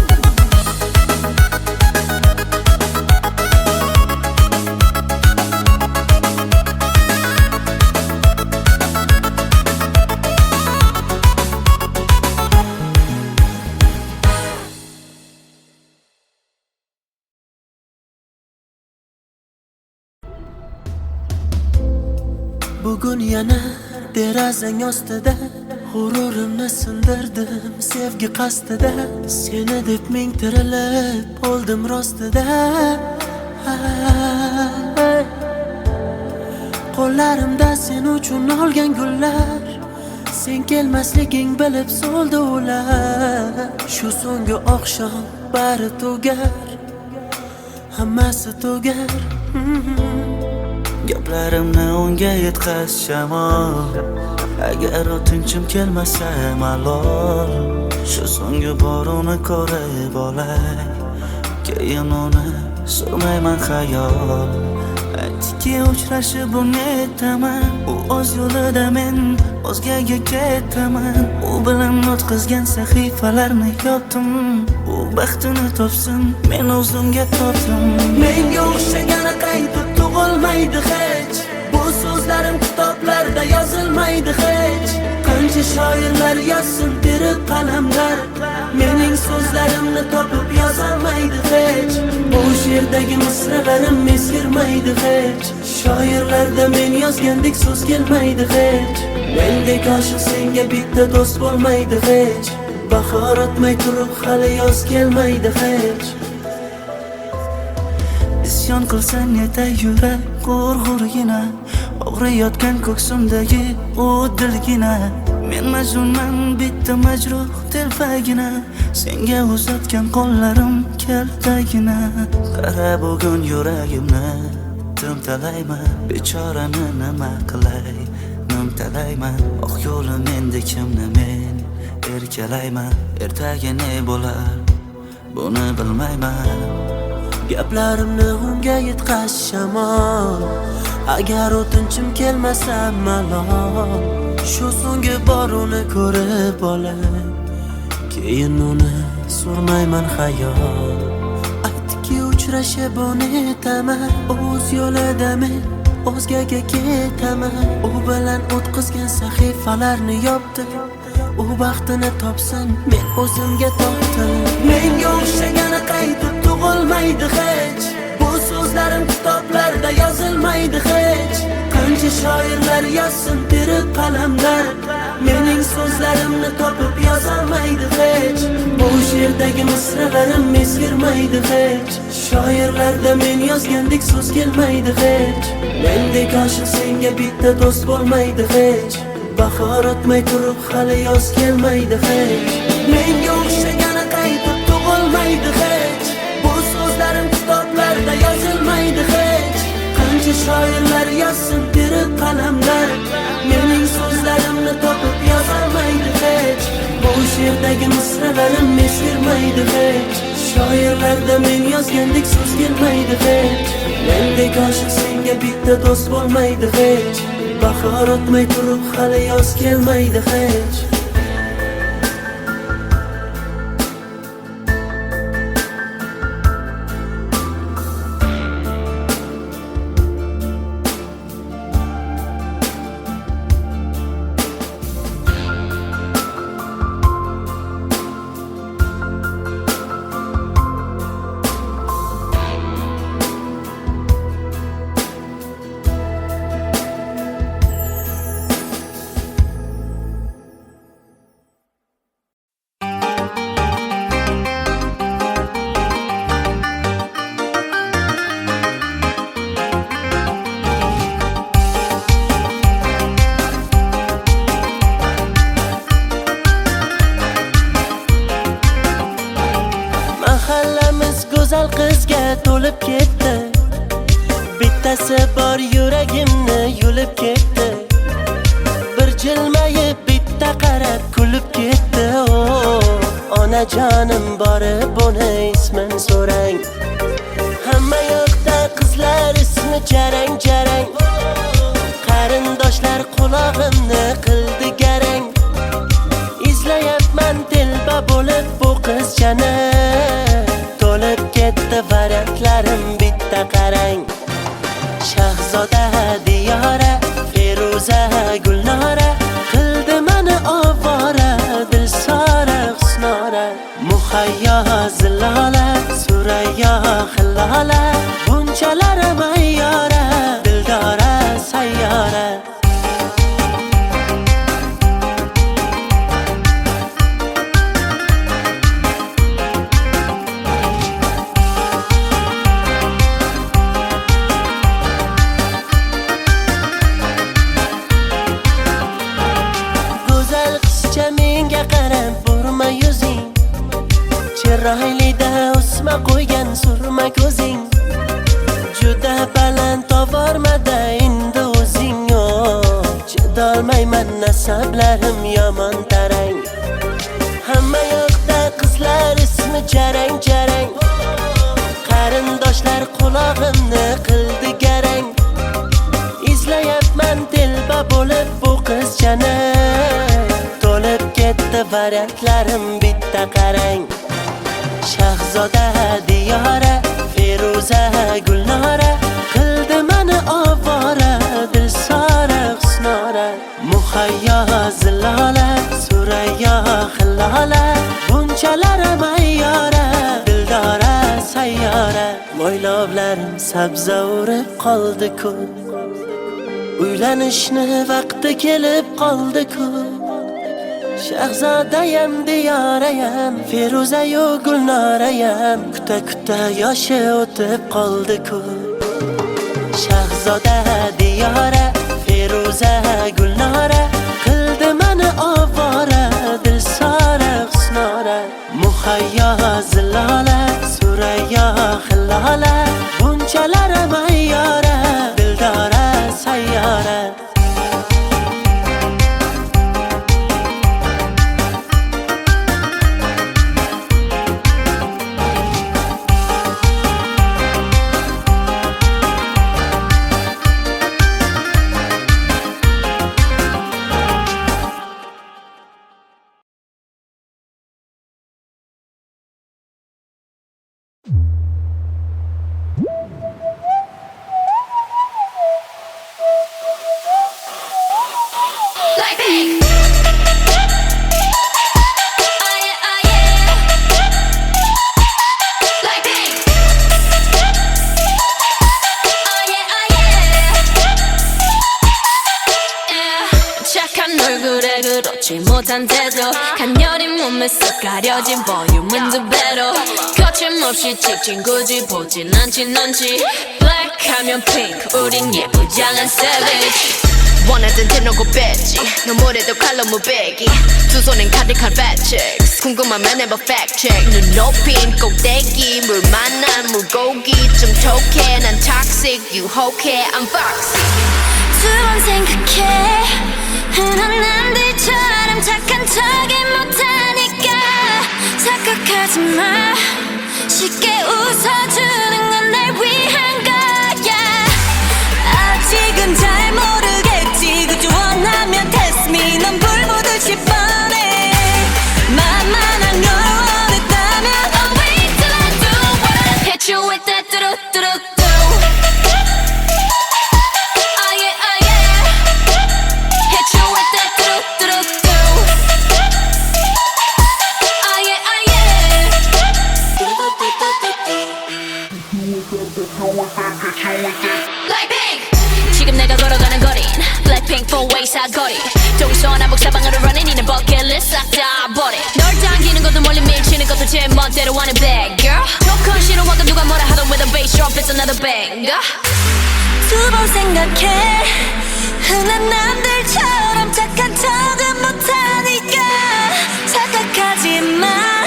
Bugun yana derazang ostida g'ururimni sindirdim sevgi qasdida. Seni deb ming tirilib oldim rostida. Qo'llarimda sen uchun olgan gullar, sen kelmasliging bilib so'ldi ular. Shu so'nggi oqshom bari tugar, hammasi tugar. Gaplarimni unga yetkaz shamol, agar o'tinchim kelmasa malol. Shu so'nggi bor uni ko'rib olay, keyin uni surmayman xayol. Aytdiki uchrashib unetaman, u o'z yo'lida men o'zgaga ketaman. U bilan o'tkazgan sahifalarni yopdim, u baxtini topsin men o'zimga tortdim. Menga o'xshagani qaytib tug'ilmaydi hech, bu so'zlarim kitoblarda yozilmaydi hech. Qancha shoirlar yozsin terib qalamlar, mening so'zlarimni topib yozolmaydi hech. Bu she'rdagi misralarim eskirmaydi hech. Shoirlarda men yozgandek so'z kelmaydi hech. Mendek oshiq senga bitta do'st bo'lmaydi hech. Bahor o'tmay turib hali yoz kelmaydi hech. Isyon qilsang netay yurak g'urg'urgina, og'riyotgan ko'ksimdagi u dilgina. Men majnunman bitta majruh telpagina, senga uzatgan qo'llarim kaltagina. Qara bugun yuragimni timtalayman, bechorani nima qilay nimtalayman. Oq yo'lim endi kimni men erkalayman. Ertaga ne bo'lar buni bilmayman. Gaplarimni unga yetkaz shamol, agar o'tinchim kelmasa malol. Shu so'nggi bor uni ko'rib olay, keyin uni surmayman xayol. Aytdiki uchrashib unetaman, o'z yo'lida men o'zgaga ketaman. U bilan o'tkazgan sahifalarni yopdim, u baxtini topsin men o'zimga tortdim. Menga o'xshagani qaytib tug'ilmaydi hech, bu so'zlarim kitoblarda yozilmaydi hech. Qancha shoirlar yozsin terib qalamlar, mening so'zlarimni topib yozolmaydi hech. Bu she'rdagi misralarim eskirmaydi hech. Shoirlarda men yozgandek so'z kelmaydi hech. Mendek oshiq senga bitta do'st bo'lmaydi hech. Bahor o'tmay turib hali yoz kelmaydi hech. Menga o'xshagani qaytib tug'ilmaydi hech, bu so'zlarim kitoblarda yozilmaydi hech. Qancha shoirlar yozsin terib qalamlar, mening so'zlarimni topib yozolmaydi hech. Bu she'rdagi misralarim eskirmaydi hech. Shoirlarda men yozgandek so'z kelmaydi hech. Mendek oshiq senga bitta do'st bo'lmaydi hech. Bahor o'tmay turib hali yoz kelmaydi hech. to'lib ketdi. Bittasi bor yuragimni yulib ketdi. Bir jilmayib bitta qarab kulib ketdi. Onajonim borib uni ismin so'rang. Hamma yoqda qizlar ismi jarang jarang. Qarindoshlar qulog'imni qildi garang. Izlayapman telba bo'lib bu qizchani. To'lib ketdi variantlarim bitta qarang. Shahzoda Diyora, Feruza Gulnora qildi meni ovora, Dilsora Husnora, Muhayyo Zilola, Surayyo Hillola, bunchalar mayyora, Dildora sayyora. Chiroylida o'sma qo'ygan surma ko'zing, juda baland tovormada endi o'zing. Chidolmayman nasablarim yomon tarang. Hamma yoqda qizlar ismi jarang jarang. Qarindoshlar qulog'imni qildi garang. Izlayapman telba bo'lib bu qizchani. To'lib ketdi variantlarim bitta qarang. Shahzoda Diyora, Feruza Gulnora qildi meni ovora, Dilsora Husnora, Muhayyo Zilola, Surayyo Hillola, bunchalar mayyora, Dildora sayyora. Mo'ylovlarim sabza urib qoldi-ku, uylanishni vaqti kelib qoldi-ku. Shahzodayam Diyorayam, Feruzayu Gulnorayam kuta kuta yoshi o'tib qoldi-ku. Shahzoda Diyora, Feruza Gulnora qildi meni ovora, Dilsora Husnora, Muhayyo Zilola, Surayyo Hillola, bunchalar mayyora, Dildora sayyora. 못한 태도 간녀린 몸에 쏙 가려진 볼륨은 두 배로 거침없이 찍힌 굳이 보진 않지 넌지 Black 하면 pink 우린 예쁘장한 savage 원하던 대놓고 뺐지 너무래도 칼로 무배기 두 손엔 가득한 fat chicks 궁금하면 해봐 fact check 눈 높인 꼭대기 물 만난 물고기 좀 톡해 난 toxic 유혹해 I'm foxy 두 번 생각해 흔한 남들처럼 착한 척이 못하니까 착각하지 마 쉽게 웃어주는 건 날 위한 거야 아직은 잘 모르겠지 그저 원하면 test me 넌 불보듯이 뻔해 만만한 걸 원했다면 I'll wait till I do it Hit you with that 뚜루뚜루 지금 내가 걸어가는 거린 Blackpink 4-way 사거리 동서남북 사방으로 running 이는 버킷리스트 싹 다 버려 널 당기는 것도 멀리 밀치는 것도 제 멋대로 하는 bad girl 조건 싫어하고 누가 뭐라 하던 with a bass drop it's another banger 두 번 생각해 흔한 남들처럼 착한 척은 못하니까 착각하지 마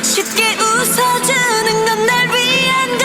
쉽게 웃어주는 건 날 위한 거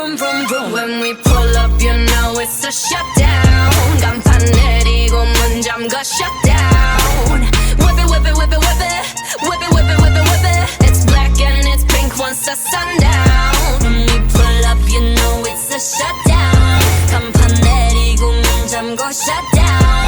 vroom vroom vroom. When we pull up, you know it's a shutdown. 간판 내리고 문 잠가 shutdown. Whip it, whip it, whip it, whip it, whip it, whip it, whip it, whip it. It's black and it's pink once the sundown. When we pull up, you know it's a shutdown. 간판 내리고 문 잠가 shutdown.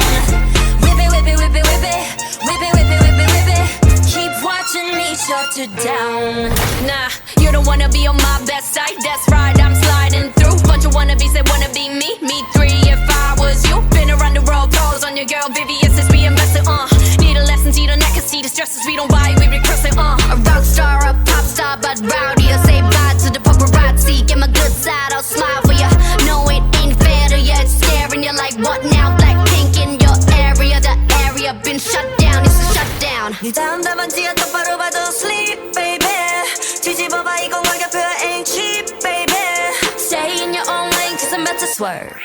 Whip it, whip it, whip it, whip it, whip it, whip it, whip it, whip it. Keep watching me shut it down. Nah, you don't wanna be on my best side. That's right, I'm sliding through. Bunch of wannabes that wanna be me. Me three if I was you. Been around the world, pose on your girl Vivian since we invested. Need a lesson, see the neck and see the stresses we don't buy, we regress it. A rock star, a pop star, but rowdy. I say bye to the paparazzi. Get my good side, I'll smile for ya. No, it ain't fair to ya. It's staring you like what now? Blackpink in your area. The area been shut down. It's a shutdown. 네 다음 답안지야 똑바로 봐도 sleep baby. 뒤집어봐 이건 가격표야 ain't cheap baby. Stay in your own lane cause I'm about to swerve.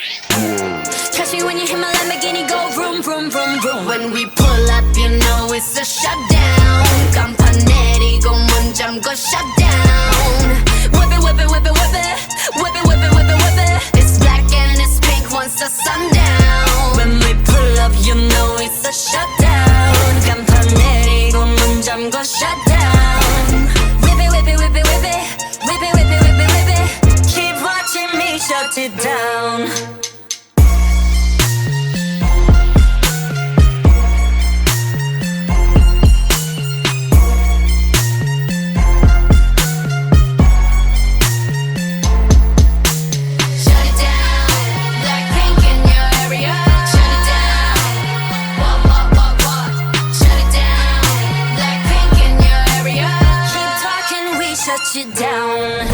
Catch me when you hit my Lamborghini go vroom vroom vroom vroom. When we pull up you know it's a shutdown. 간판 내리고 문 잠궈 shutdown. Whip it whip it whip it whip it. Whip it whip it whip it whip it. It's black and it's pink once the sundown. When we pull up you know it's a shutdown. 간판 내리고 문 잠궈 shutdown. Whip it whip it whip it whip it. Whip it whip it whip it whip it. Keep watching me shut it down. Shut it down. Blackpink in your area. Shut it down. What? Shut it down. Blackpink in your area. Keep talking, we shut you down.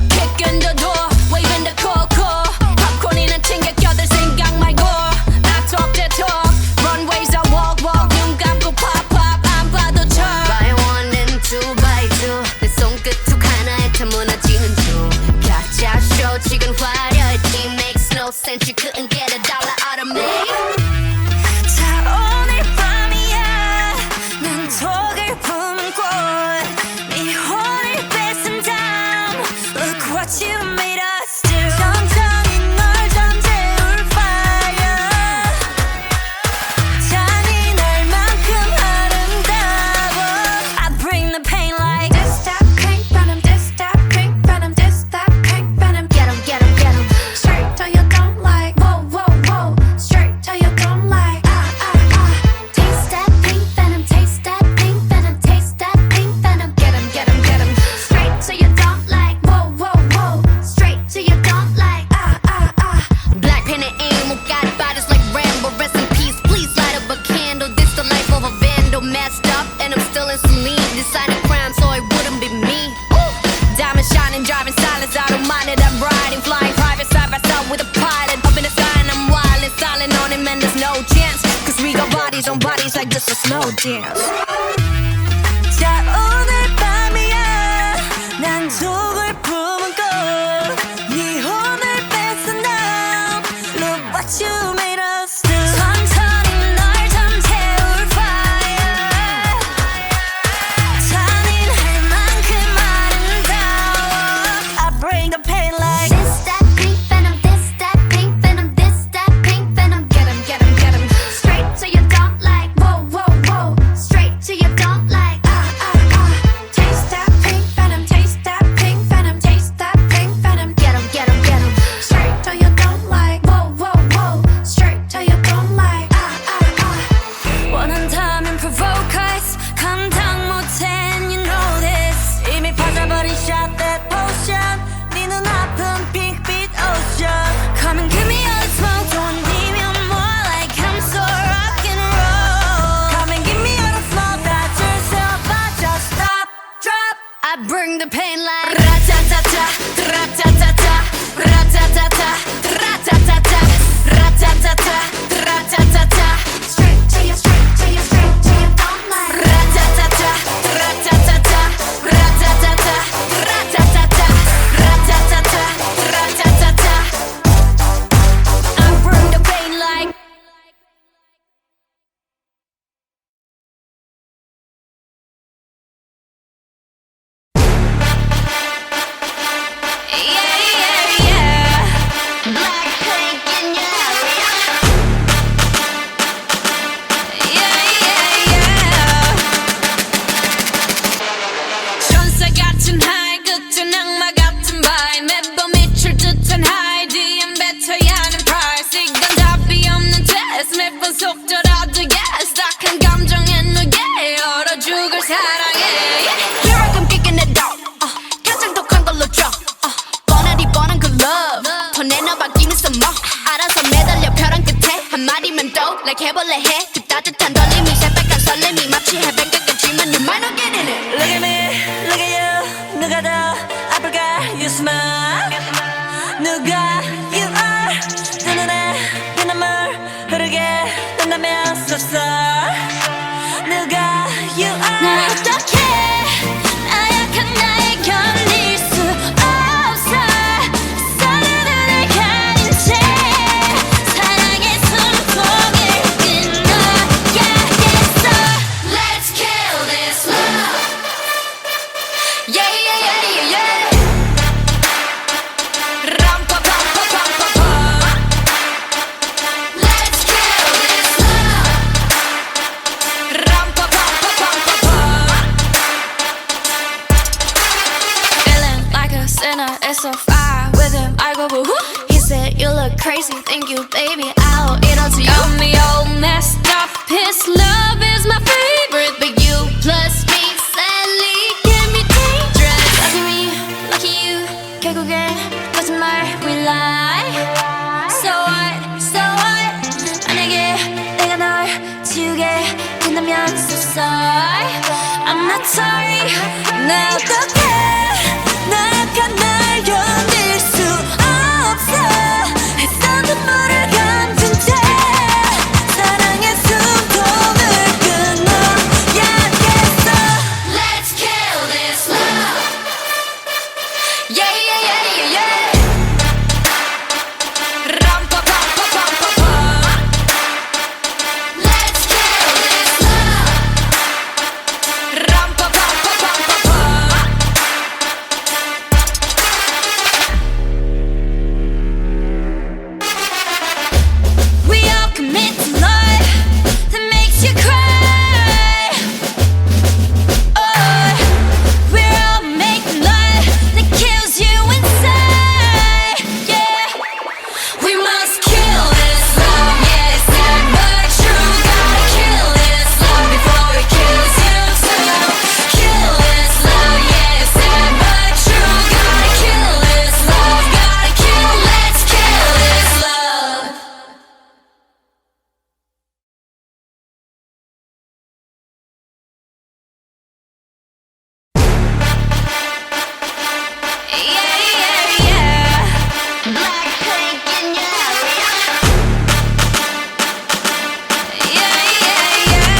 Kicking the door, waving the coco. popcorn이나 챙겨 껴들 생각 말고. I talk the talk, runways I walk walk. 눈 감고 pop pop 안 봐도 쳐. Buy one and two by two. 내 손끝 툭 하나에 다 무너지는 중. 가짜 쇼 지금 화려했지. Makes no sense. You couldn't get a dollar out of me. 자 오늘 밤이야. 난 독을 품은 꽃. 네 혼을 뺏은 다음. Look what you made us do. 천천히 널 잠재울 fire. 잔인할 만큼 아름다워. I bring the pain like this that pink venom, this that pink venom, this that pink venom. Get 'em, get 'em, get 'em. Straight till you don't like. Whoa, whoa, whoa. Straight till you don't like. Taste that pink venom, taste that pink venom, taste that pink venom. Get 'em, get 'em, get 'em. Straight till you don't like. Whoa, whoa, whoa. Straight till you don't like. Black pen and aim, got bodies like Rambo. Rest in peace, please light up a candle. This the life of a vandal, messed up, and I'm still in Celine. Deciding crime, so it wouldn't be me. Ooh. Diamond shining, driving silence, I don't mind it. I'm riding, flying private side by side with a pilot. Up in the sky and I'm wild and silent on him, and there's no chance. Cause we got bodies on bodies like just a slow dance. 자 오늘 밤이야. 난 독을 품은 꽃. 네 혼을 뺏은 다음. Look what you made us do. 천천히 널 잠재울 fire. 잔인할 만큼 아름다워. I bring the pain like this that pink venom, this that pink venom, this that pink venom. Get 'em, get 'em, get 'em. Straight till you don't like. Whoa, whoa, whoa. Straight till you don't like. Taste that pink venom, taste that pink venom, taste that pink venom. Get 'em, get 'em, get 'em. Straight till you don't like. Whoa, whoa, whoa. Straight till you don't like. 원한다면 provoke us. 감당 못해 and you know this. 이미 빠져버린 shot that potion. 네 눈앞은 핑크빛 ocean. Come and give me all the smoke. 돈 니면 more like I'm so rock and roll. Come and give me all the smoke. 다 줄 수 없어. Just stop, drop. I bring the pain like ratatata, ratatata, ratatata, ratatata, ratatata, ratatata. Straight till you don't like. Ratatata, ratatata, 같은 high 끝은 악마 같은 vibe 매번 미칠 듯한 high DM 뱉어야 하는 price 이건 답이 없는 test 매번 속더라도 yes 딱한 감정에 누게 얼어 죽을 사랑해 Here I come kicking it out 가장 독한 걸로 줘 뻔하디 뻔한 그 love 더 내놔받기는 써머 알아서 매달려 벼랑 끝에 한마디면 또 like 해볼래 해 그 따뜻한 떨림이 새빨간 설렘이 마치 해변가 같지만 you might not get in it Look at me, look at you 누가 더 아플까 you smile 누가 you are 두 눈에 피눈물 흐르게 된다면 섭섭 누가 you are 나 어떡해 나약한 나에 견딜 수 없어 서로를 가린 채 사랑의 숨통을 끊어야겠어 Let's kill this love Yeah yeah yeah yeah 람파파파파파파 Let's kill this love 람파파파파파파 Feeling like a sinner, it's so far with him. I go woo. He said you look crazy, thank you, baby. I'll eat all to you. Got me all messed up. His love is my favorite, but you plus me sadly can be dangerous. Lucky me, lucky you. 결국엔 거짓말 we lie. So what, so what? 만약에 내가 널 지우게 된다면 so sorry. I'm not sorry. 나 어떡해? 나약한 날 견딜 수 없어. 했던 눈물을 감춘 채 사랑의 숨통을 끊어야겠어. Let's kill this love. Yeah yeah yeah yeah yeah. 람파파파파파파. Let's kill this love. 람파파파파파파. We all commit to love that makes you cry. Oh, we're all making love that kills you inside. Yeah, we must kill this love. Yeah, it's sad but true. Gotta kill this love before it kills you too. Kill this love. Yeah, it's sad but true. Gotta kill this love. Gotta kill. Let's kill this love. Yeah, yeah, yeah. Blackpink in your area. Yeah, yeah, yeah.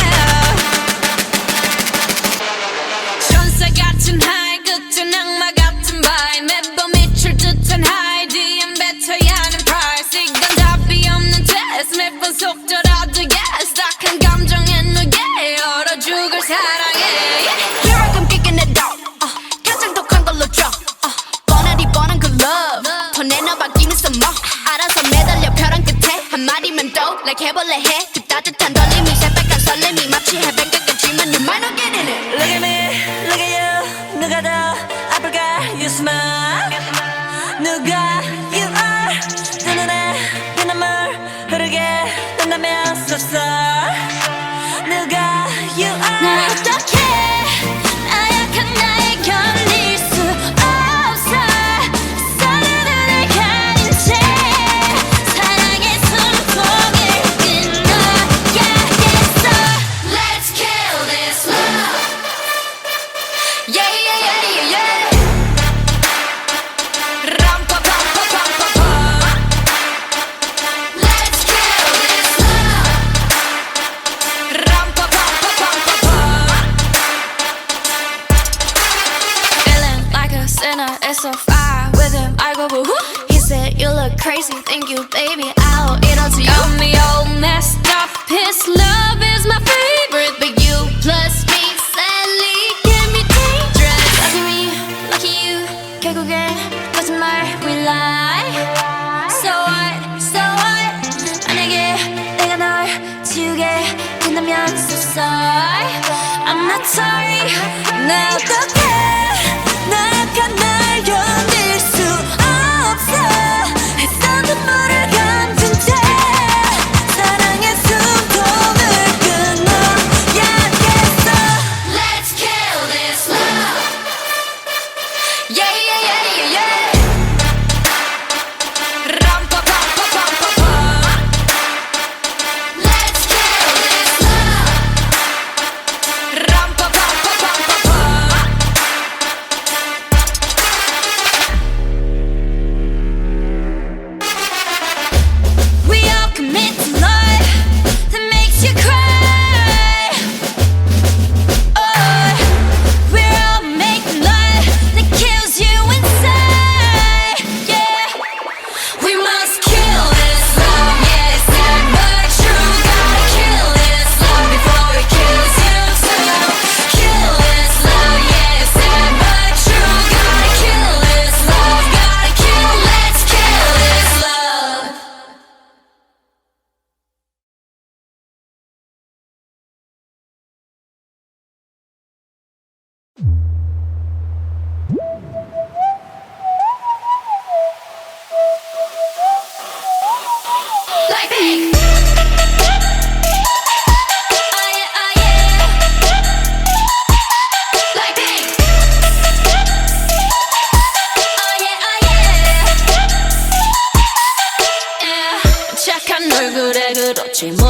천사 같은 high, 끝은 악마 같은 vibe. 매번 미칠 듯한 high, DM 뱉어야 하는 price. 이건 답이 없는 test. 매번 속더라도 yes. 딱한 감정에 누게 얼어 죽을 사랑해. Here I come kicking it out 가장 독한 걸로 줘 뻔하디 뻔한 그 love 더 내놔받기는 써머 알아서 매달려 벼랑 끝에 한마디면 또 like 해볼래 해 그 따뜻한 떨림이 새빨간 설렘이 마치 해변가 같지만 you might not get in it Look at me, look at you 누가 더 아플까 you smile 누가 you are 두 눈에 피눈물 흐르게 된다면 섭섭 누가 you are 나 어떡해 나약한 나에 견딜 수 없어 서로를 가린 채 사랑의 숨통을 끊어야겠어 Let's kill this love Yeah yeah yeah yeah 람파파파파파파 Let's kill this love 람파파파파파파 Feeling like a sinner, it's so far with him. I go woo. He said you look crazy, thank you, baby. I'll eat all to you. Got me all messed up. His love is my favorite, but you plus me sadly can be dangerous. Lucky me, lucky you. 결국엔 거짓말 we lie. So what, so what? 만약에 내가 널 지우게 된다면 so sorry. I'm not sorry. 나 어떡해? 나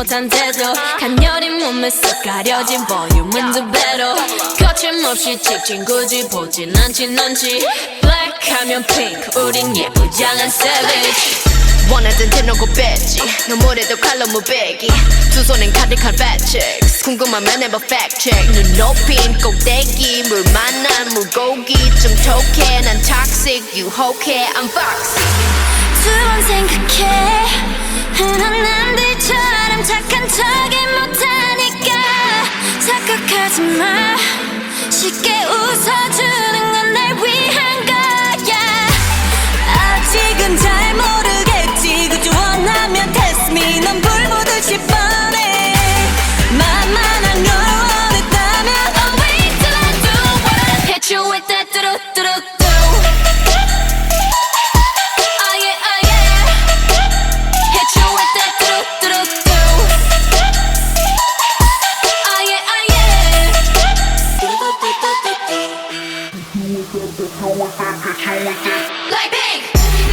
듯한데도 간녀린 몸에 쏙 가려진 볼륨은 두 배로 거침없이 찍힌 굳이 보진 않지 넌지 Black 하면 pink 우린 예쁘장한 savage 원하던 대놓고 뺐지 너무래도 칼로 무배기 두 손엔 가득한 fat chicks 궁금하면 해봐 fact check 눈 높인 꼭대기 물 만난 물고기 좀 톡해 난 toxic 유혹해 I'm foxy 두 번 생각해 흔한 남들처럼 착한 척이 못하니까 착각하지 마 쉽게 웃어주는 건 날 위한 거야 아직은 잘 모르겠지 그저 원하면 test me 넌 불보듯이 뻔해 만만한 걸 원했다면 I'll wait till I do it Hit you with that 뚜루뚜루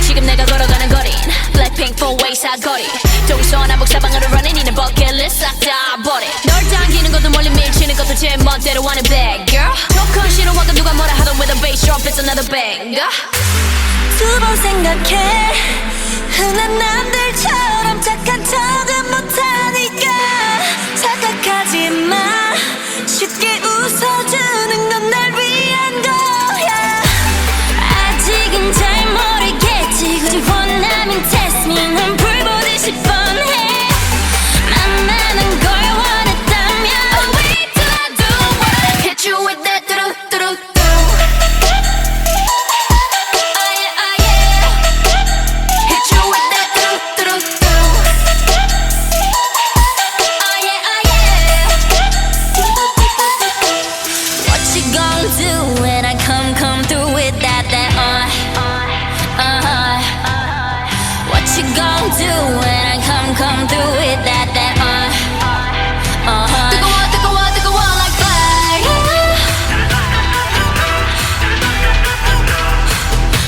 지금 내가 걸어가는 거린 Blackpink 4-way 사거리 동서남북 사방으로 running 이는 버킷리스트 싹 다 버려 널 당기는 것도 멀리 밀치는 것도 제 멋대로 하는 bad girl 조건 싫어하고 누가 뭐라 하던 with a bass drop it's another banger 두 번 생각해 흔한 남들처럼 착한 척은 못하니까 착각하지 마 쉽게 웃어주는 건 날 위한 거야 아직은 잘 모르겠지 굳이 원하면 test me 난 불보듯이 뻔해 만나는 걸 원했다면 I'll wait till I do it Hit you with that 뚜루뚜루 Come through with that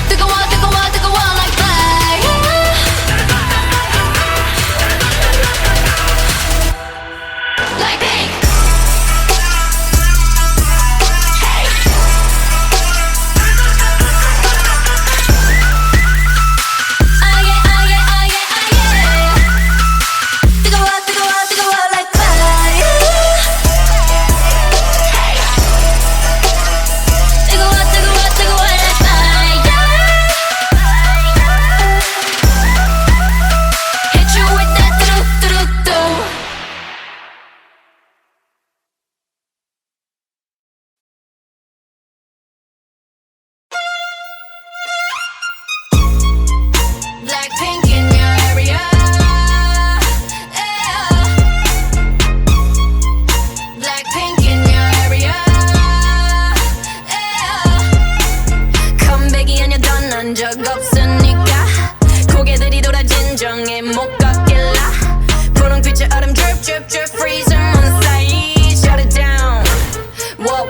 뜨거워 뜨거워 like fire 뜨거워 like fire like pink Blackpink in your area, yeah. Blackpink in your area, yeah. 컴백이 아니야 넌 적 없으니까 고개들이 돌아 진정해 못 걷길라 분홍빛의 얼음 drip drip drip freeze on side shut it down what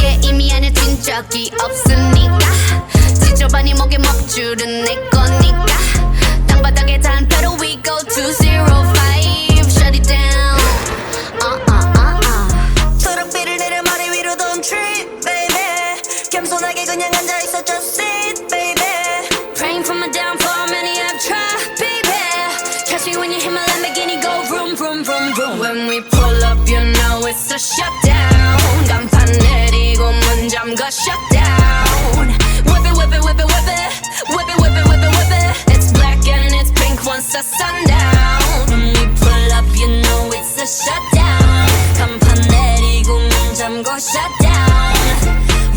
yeah 이미 안해진 적이 없으니까 지저분이 목에 먹줄은 내 거니까 땅바닥에 단패로 we go 205 shut it down 초록빛을 내려 머리 위로 don't trip baby 겸손하게 그냥 앉아있어 just sit baby Praying for my downfall many have tried baby Catch me when you hit my Lamborghini go vroom vroom vroom vroom When we pull up you know it's a shutdown 간판 내리고 문 잠가 shutdown Whip it whip it whip it whip it whip it whip it whip it whip it It's black and it's pink once the sundown When we pull up you know it's a shutdown 간판 내리고 문 잠가 shutdown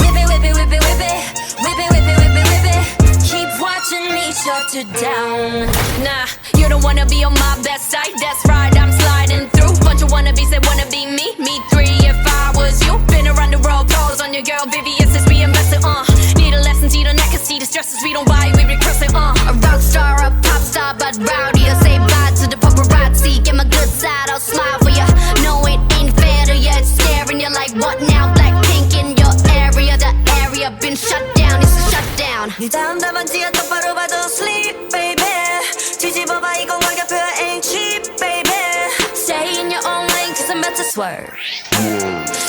Whip it whip it whip it whip it whip it whip it whip it whip it Keep watching me shut it down Nah, you don't wanna be on my best side That's right, I'm sliding through Bunch of wannabes that wanna be me Me three if I was you Been around the world, pose on your girl Vivian since we invested, Need a lesson, see the neck and see the stresses We don't buy, we recursing, A rock star, a pop star, but rowdy I say bye to the paparazzi Get my good side, I'll smile for ya No, it ain't fair to ya It's staring you like what now? Blackpink in your area The area been shut down, it's a shutdown 네 다음 답안지야 똑바로 봐도 sleep baby 뒤집어봐 이건 가격표야 ain't cheap baby swerve.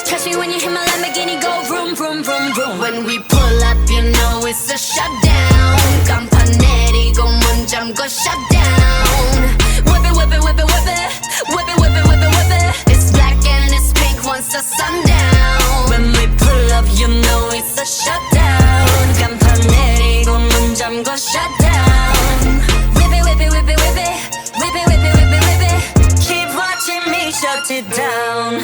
Trust me when you hear my Lamborghini go vroom, vroom, vroom, vroom. When we pull up, you know it's a shutdown. 간판 내리고 문 잠궈 shutdown. Whip it, whip it, whip it, whip it. Whip it, whip it, whip it, whip it. It's black and it's pink once the sundown. When we pull up, you know it's a shutdown. 간판 내리고 문 잠궈 shutdown. Whip it, whip it, whip it, whip it. Whip it, whip it, whip it, whip it. Keep watching me shut it down.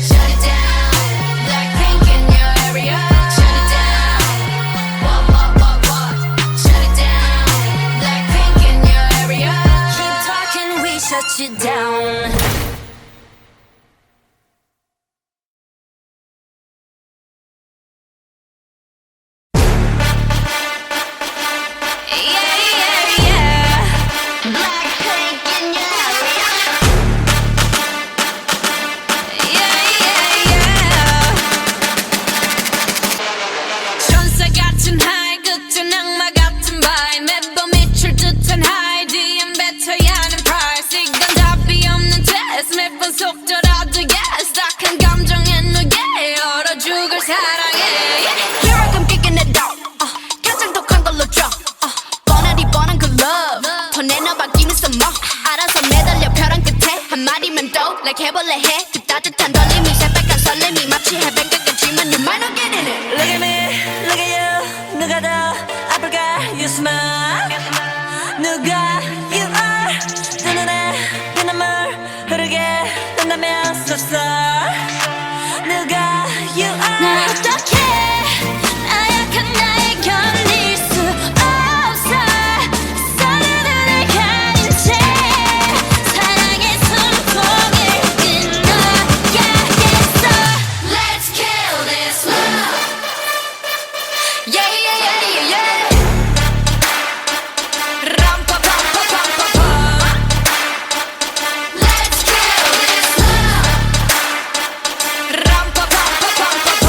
Shut it down. Blackpink in your area. Shut it down. What? Shut it down. Blackpink in your area. Keep talking, we shut you down. Yeah, yeah, yeah. Blackpink in your area. Yeah, yeah, yeah. 천사 같은 하이, 끝은 악마 같은 바이. 매번 미칠 듯한 하이, 뒤엔 뱉어야 하는 price. 이건 답이 없는 test. 매번 속더라도 yes. 딱한 감정에 누게 얼어 죽을 사랑해. Here I come kicking it out. 가장 독한 걸로 drop. 뻔하디 뻔한 그 love. 더 내놔봐 give me some more. 알아서 매달려 벼랑 끝에 한 마디면 또 like 해볼래 해. 그 따뜻한 떨림이 새빨간 설렘이 마치 해변가 같지만 you might not get in it. Look at me, look at you. 누가 더 아플까? You smile. 누가 you are. 두 눈에 피눈물 흐르게 된다면 so sorry. 누가 you are. 나 어떡해? 나약한 나에 견딜 수 없어. 서로를 가린 채 사랑의 숨통을 끊어야겠어. Let's kill this love. Yeah, yeah, yeah, yeah, yeah. 람파파파파파파. Let's kill this love. 람파파파파파파.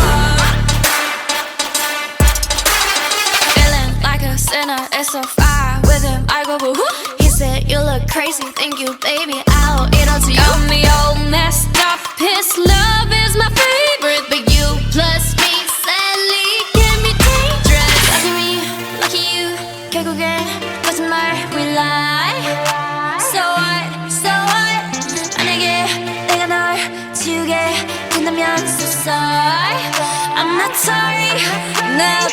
Feeling like a sinner, it's so far with him. I go woo. He said you look crazy, thank you, baby. I'll eat all to you. Got me all messed up. His love is my favorite, But you plus me sadly can be dangerous. Lucky me, lucky you. 결국엔 거짓말 we lie. So what? So what? 만약에 내가 널 지우게 된다면 so sorry. I'm not sorry. 나